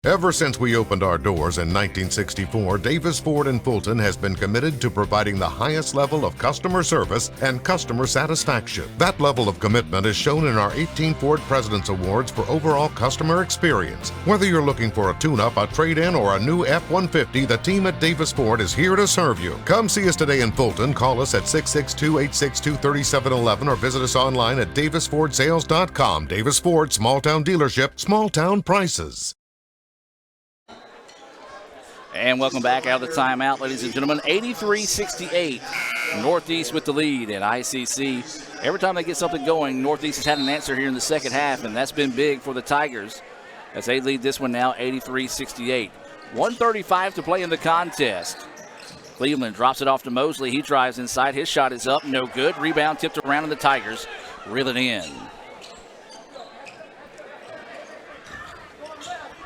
Ever since we opened our doors in 1964, Davis Ford in Fulton has been committed to providing the highest level of customer service and customer satisfaction. That level of commitment is shown in our 18 Ford President's Awards for overall customer experience. Whether you're looking for a tune-up, a trade-in, or a new F-150, the team at Davis Ford is here to serve you. Come see us today in Fulton. Call us at 662-862-3711 or visit us online at davisfordsales.com. Davis Ford, small-town dealership, small-town prices.
And welcome back out of the timeout, ladies and gentlemen. 83-68. Northeast with the lead at ICC. Every time they get something going, Northeast has had an answer here in the second half, and that's been big for the Tigers as they lead this one now 83-68. 1:35 to play in the contest. Cleveland drops it off to Mosley. He drives inside. His shot is up. No good. Rebound tipped around, and the Tigers reel it in.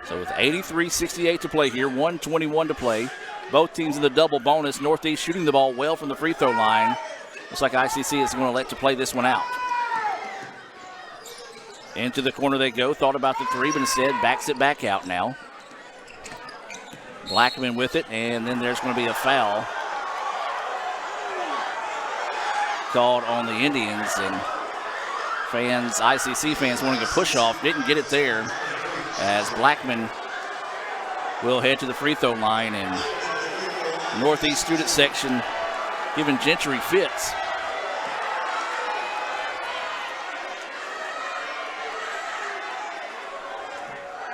So with 83-68 to play here, 1:21 to play. Both teams in the double bonus. Northeast shooting the ball well from the free throw line. Looks like ICC is going to let to play this one out. Into the corner they go. Thought about the three, but instead backs it back out now. Blackman with it, and then there's going to be a foul called on the Indians, and ICC fans wanting a push off, didn't get it there, as Blackman will head to the free throw line, and Northeast student section giving Gentry fits.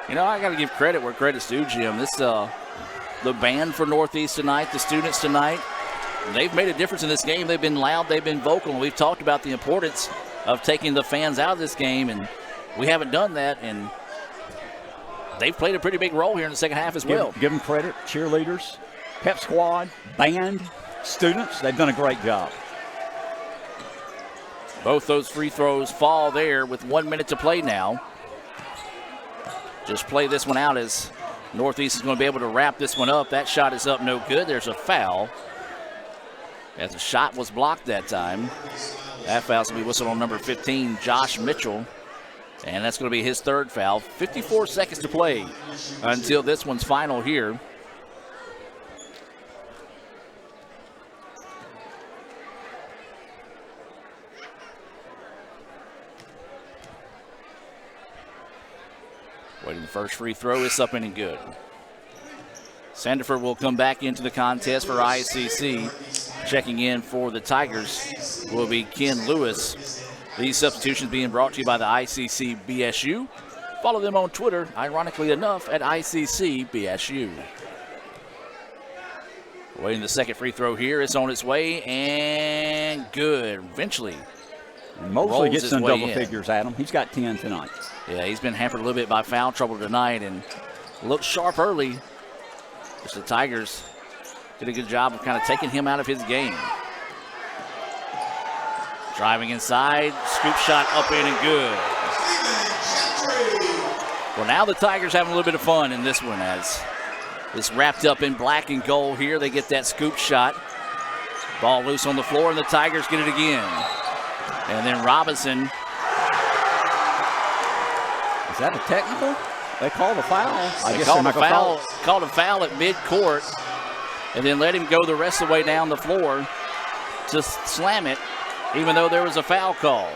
You know, I got to give credit where credit's due, Jim. This the band for Northeast tonight, the students tonight, they've made a difference in this game. They've been loud, they've been vocal, and we've talked about the importance of taking the fans out of this game, and we haven't done that, and they've played a pretty big role here in the second half as well.
Give them credit, cheerleaders, pep squad, band, students, they've done a great job.
Both those free throws fall there with 1 minute to play now. Just play this one out as Northeast is going to be able to wrap this one up. That shot is up, no good. There's a foul, as the shot was blocked that time. That foul's going to be whistled on number 15, Josh Mitchell, and that's going to be his third foul. 54 seconds to play until this one's final here. Waiting the first free throw is up and good. Sandiford will come back into the contest for ICC. Checking in for the Tigers will be Ken Lewis. These substitutions being brought to you by the ICC BSU. Follow them on Twitter, ironically enough, at ICC BSU. Waiting the second free throw here. It's on its way and good. Eventually.
Mosley gets some double figures, Adam. He's got 10 tonight.
Yeah, he's been hampered a little bit by foul trouble tonight and looked sharp early. Just the Tigers did a good job of kind of taking him out of his game. Driving inside, scoop shot up in and good. Well, now the Tigers having a little bit of fun in this one as it's wrapped up in black and gold here. They get that scoop shot. Ball loose on the floor, and the Tigers get it again. And then Robinson.
Is that a technical? They called a foul.
I guess called a foul at midcourt, and then let him go the rest of the way down the floor to slam it, even though there was a foul called.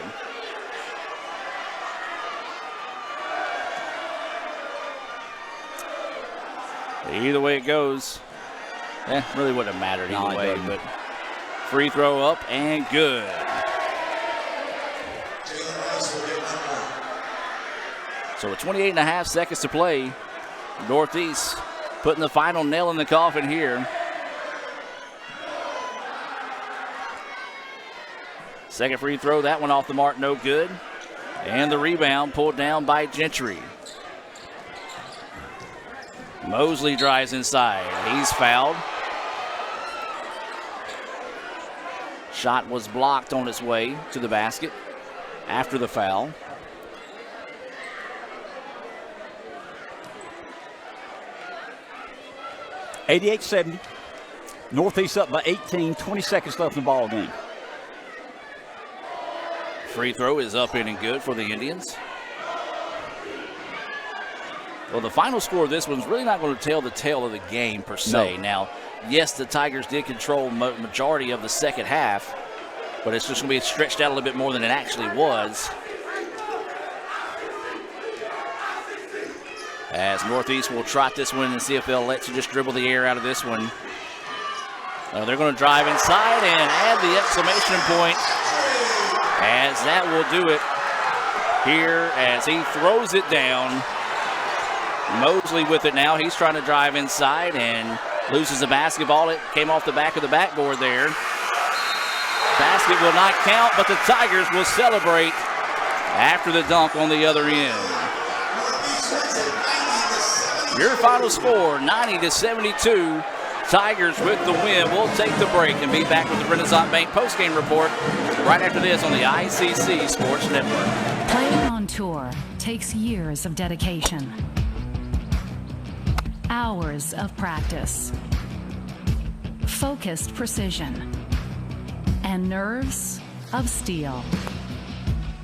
Either way it goes, really wouldn't have mattered either way, but free throw up and good. So with 28 and a half seconds to play, Northeast putting the final nail in the coffin here. Second free throw, that one off the mark, no good. And the rebound pulled down by Gentry. Mosley drives inside. He's fouled. Shot was blocked on its way to the basket after the foul.
.88-70. Northeast up by 18, 20 seconds left in the ball game.
Free throw is up in and good for the Indians. Well, the final score of this one's really not going to tell the tale of the game per se.
No.
Now, yes, the Tigers did control majority of the second half, but it's just going to be stretched out a little bit more than it actually was. As Northeast will trot this one and see if they'll let you just dribble the air out of this one. They're going to drive inside and add the exclamation point, as that will do it here as he throws it down. Mosley with it now. He's trying to drive inside and loses the basketball. It came off the back of the backboard there. Basket will not count, but the Tigers will celebrate after the dunk on the other end. Your final score, 90-72. Tigers with the win. We'll take the break and be back with the Renaissance Bank postgame report right after this on the ICC Sports Network.
Playing on tour takes years of dedication, hours of practice, focused precision, and nerves of steel.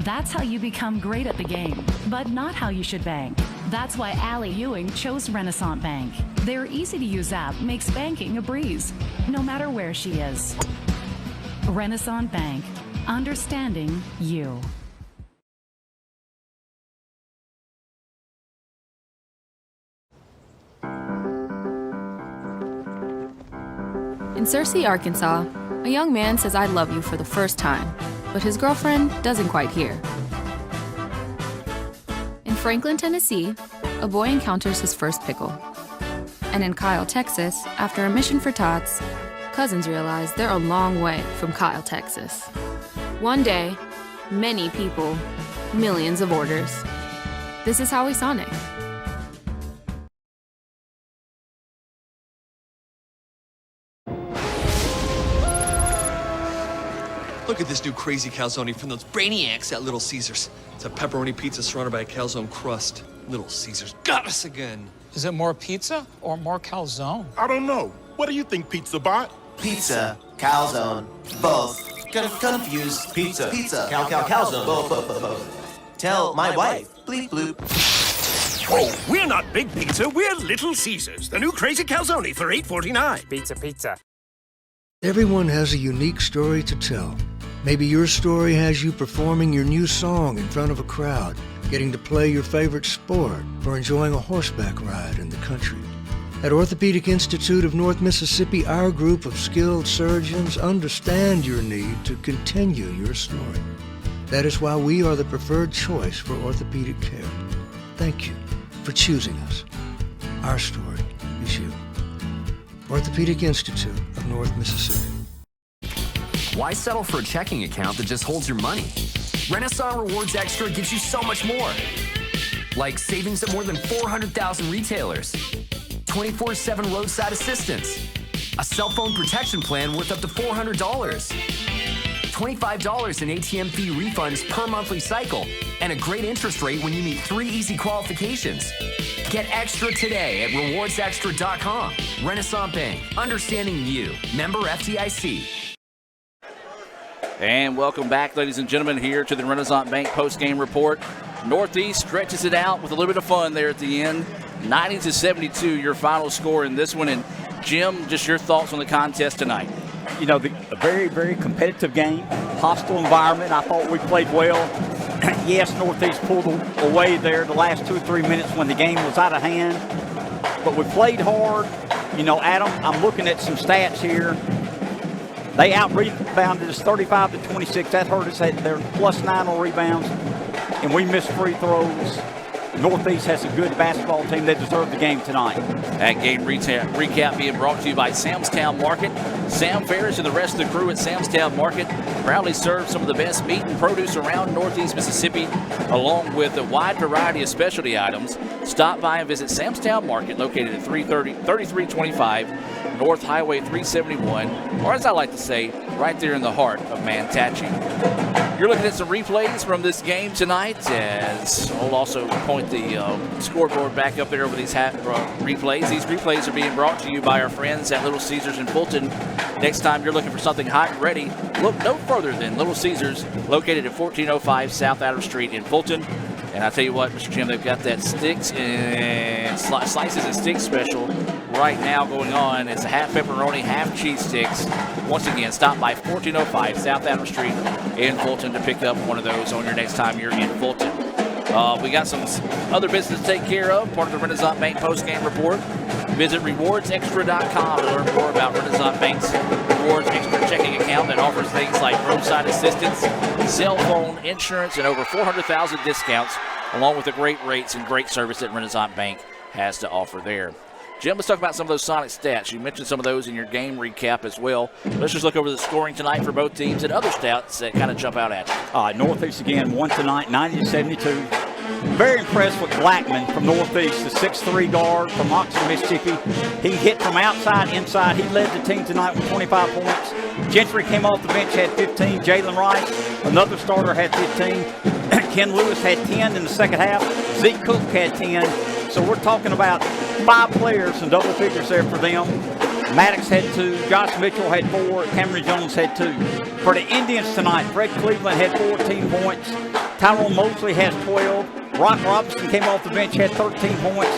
That's how you become great at the game, but not how you should bank. That's why Allie Ewing chose Renaissance Bank. Their easy-to-use app makes banking a breeze, no matter where she is. Renaissance Bank. Understanding you.
In Searcy, Arkansas, a young man says I love you for the first time, but his girlfriend doesn't quite hear. In Franklin, Tennessee, a boy encounters his first pickle. And in Kyle, Texas, after a mission for tots, cousins realize they're a long way from Kyle, Texas. One day, many people, millions of orders. This is Howie Sonic.
Look at this new crazy calzone from those brainiacs at Little Caesars. It's a pepperoni pizza surrounded by a calzone crust. Little Caesars got us again.
Is it more pizza or more calzone?
I don't know. What do you think, Pizza Bot?
Pizza, calzone, both. Confused. Pizza, calzone, both. Tell my wife. Bleep bloop.
Oh, we're not Big Pizza. We're Little Caesars, the new crazy calzone for $8.49.
Pizza.
Everyone has a unique story to tell. Maybe your story has you performing your new song in front of a crowd, getting to play your favorite sport, or enjoying a horseback ride in the country. At Orthopedic Institute of North Mississippi, our group of skilled surgeons understand your need to continue your story. That is why we are the preferred choice for orthopedic care. Thank you for choosing us. Our story is you. Orthopedic Institute of North Mississippi.
Why settle for a checking account that just holds your money? Renaissance Rewards Extra gives you so much more. Like savings at more than 400,000 retailers, 24/7 roadside assistance, a cell phone protection plan worth up to $400, $25 in ATM fee refunds per monthly cycle, and a great interest rate when you meet 3 easy qualifications. Get extra today at rewardsextra.com. Renaissance Bank, understanding you. Member FDIC.
And welcome back, ladies and gentlemen, here to the Renaissance Bank post-game report. Northeast stretches it out with a little bit of fun there at the end. 90-72, your final score in this one. And Jim, just your thoughts on the contest tonight.
You know, a very, very competitive game, hostile environment. I thought we played well. Yes, Northeast pulled away there the last 2 or 3 minutes when the game was out of hand. But we played hard. You know, Adam, I'm looking at some stats here. They out-rebounded us 35-26. That hurt us. They're +9 on rebounds. And we missed free throws. Northeast has a good basketball team. They deserve the game tonight.
That game recap being brought to you by Samstown Market. Sam Ferris and the rest of the crew at Samstown Market proudly serve some of the best meat and produce around Northeast Mississippi, along with a wide variety of specialty items. Stop by and visit Samstown Market, located at 3325 North Highway 371, or as I like to say, right there in the heart of Manatee. You're looking at some replays from this game tonight, as we'll also point the scoreboard back up there over these replays. These replays are being brought to you by our friends at Little Caesars in Fulton. Next time you're looking for something hot and ready, look no further than Little Caesars, located at 1405 South Adams Street in Fulton. And I tell you what, Mr. Jim, they've got that sticks and slices and sticks special right now going on. It's a half pepperoni, half cheese sticks. Once again, stop by 1405 South Adams Street in Fulton to pick up one of those on your next time you're in Fulton. We got some other business to take care of, part of the Renaissance Bank post-game report. Visit rewardsextra.com to learn more about Renaissance Bank's Rewards Extra checking account that offers things like roadside assistance, cell phone, insurance, and over 400,000 discounts, along with the great rates and great service that Renaissance Bank has to offer there. Jim, let's talk about some of those Sonic stats. You mentioned some of those in your game recap as well. Let's just look over the scoring tonight for both teams and other stats that kind of jump out at you.
Northeast again won tonight, 90-72. Very impressed with Blackman from Northeast, the 6'3" guard from Oxford, Mississippi. He can hit from outside, inside. He led the team tonight with 25 points. Gentry came off the bench, had 15. Jalen Rice, another starter, had 15. Ken Lewis had 10 in the second half. Zeke Cook had 10. So we're talking about 5 players in double figures there for them. Maddox had 2. Josh Mitchell had 4. Cameron Jones had 2. For the Indians tonight, Fred Cleveland had 14 points. Tyrone Mosley has 12. Rock Robinson came off the bench, had 13 points.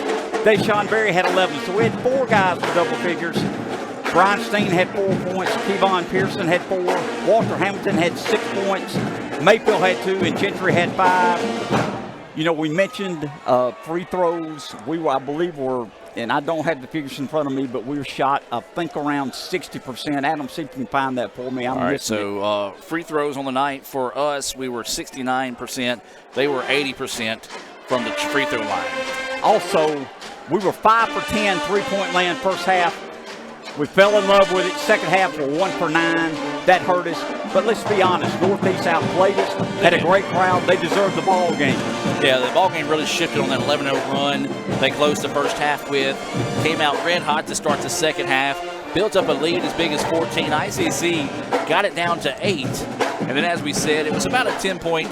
Deshaun Berry had 11. So we had 4 guys with double figures. Brian Steen had 4 points. Kevon Pearson had 4. Walter Hamilton had 6 points. Mayfield had 2, and Gentry had 5. You know, we mentioned free throws. I believe, and I don't have the figures in front of me, but we were shot, I think, around 60%. Adam, see if you can find that for me.
All right, so free throws on the night for us, we were 69%. They were 80% from the free throw line.
Also, we were 5 for 10 three-point land first half. We fell in love with it. Second half, we're 1 for 9. That hurt us. But let's be honest, Northeast outplayed us. Had a great crowd. They deserved the ball game.
Yeah, the ball game really shifted on that 11-0 run. They closed the first half with. Came out red hot to start the second half. Built up a lead as big as 14. ICC got it down to 8. And then, as we said, it was about a 10-point,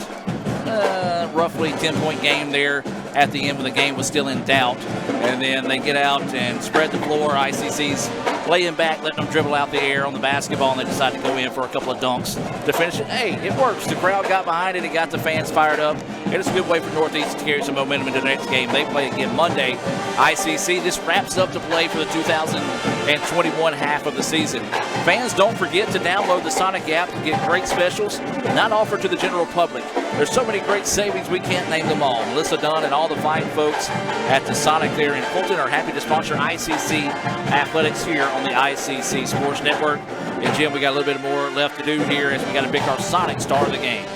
roughly 10-point game there at the end when the game was still in doubt. And then they get out and spread the floor. ICC's laying back, letting them dribble out the air on the basketball, and they decide to go in for a couple of dunks to finish it. Hey, it works. The crowd got behind it. It got the fans fired up. And it's a good way for Northeast to carry some momentum into the next game. They play again Monday. ICC, this wraps up the play for the 2021 half of the season. Fans, don't forget to download the Sonic app to get great specials not offered to the general public. There's so many great savings, we can't name them all. Melissa Dunn and all the fine folks at the Sonic there in Fulton are happy to sponsor ICC Athletics here on the ICC Sports Network. And Jim, we got a little bit more left to do here as we got to pick our Sonic star of the game.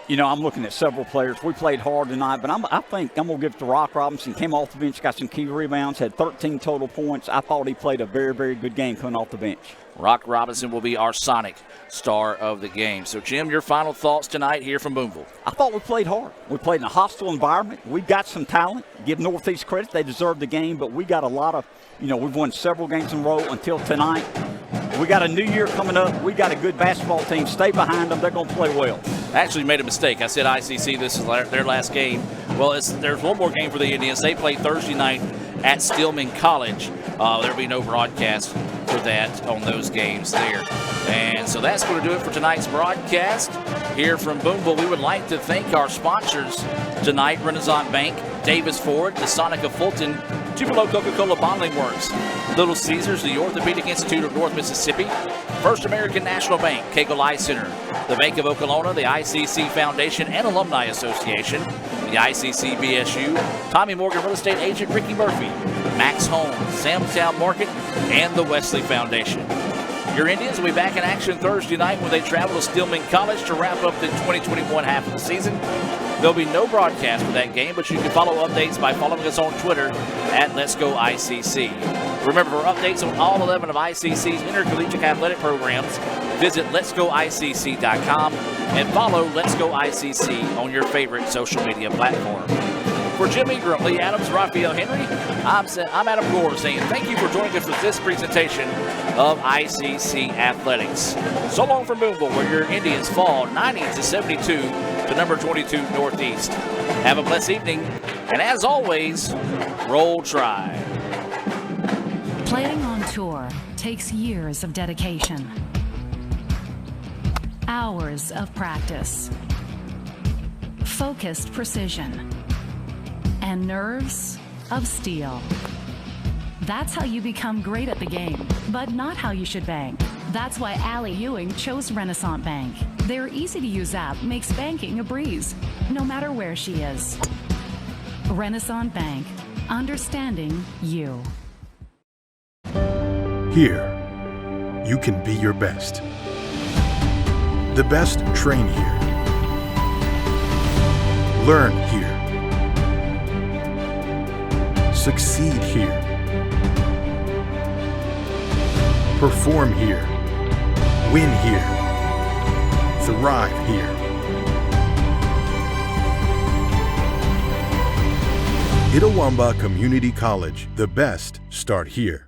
You know, I'm looking at several players. We played hard tonight, but I think I'm going to give it to Rock Robinson. Came off the bench, got some key rebounds, had 13 total points. I thought he played a very, very good game coming off the bench.
Rock Robinson will be our Sonic star of the game. So, Jim, your final thoughts tonight here from Boonville.
I thought we played hard. We played in a hostile environment. We've got some talent. Give Northeast credit. They deserve the game, but we got a lot of, we've won several games in a row until tonight. We got a new year coming up. We got a good basketball team. Stay behind them. They're going to play well.
I actually made a mistake. I said ICC, this is their last game. Well, there's one more game for the Indians. They play Thursday night at Stillman College. There'll be no broadcast for that on those games there. And so that's going to do it for tonight's broadcast here from Boonville. We would like to thank our sponsors tonight, Renaissance Bank, Davis Ford, the Sonic of Fulton, Tupelo Coca-Cola Bottling Works, Little Caesars, the Orthopedic Institute of North Mississippi, First American National Bank, Kegel Eye Center, the Bank of Okolona, the ICC Foundation and Alumni Association, the ICC BSU, Tommy Morgan Real Estate Agent Ricky Murphy, Max Holmes, Samtown Market, and the Wesley Foundation. Your Indians will be back in action Thursday night when they travel to Stillman College to wrap up the 2021 half of the season. There'll be no broadcast for that game, but you can follow updates by following us on Twitter at Let's Go ICC. Remember, for updates on all 11 of ICC's intercollegiate athletic programs, visit letsgoicc.com and follow Let's Go ICC on your favorite social media platform. For Jim Ingram, Lee Adams, Raphael Henry, I'm Adam Gore saying thank you for joining us for this presentation of ICC Athletics. So long from Boonville, where your Indians fall 90-72 to number 22 Northeast. Have a blessed evening, and as always, roll Tribe.
Playing on tour takes years of dedication, hours of practice, focused precision, and nerves of steel. That's how you become great at the game, but not how you should bank. That's why Allie Ewing chose Renaissance Bank. Their easy-to-use app makes banking a breeze, no matter where she is. Renaissance Bank, understanding you.
Here, you can be your best. The best train here. Learn here. Succeed here. Perform here. Win here. Thrive here. Itawamba Community College. The best start here.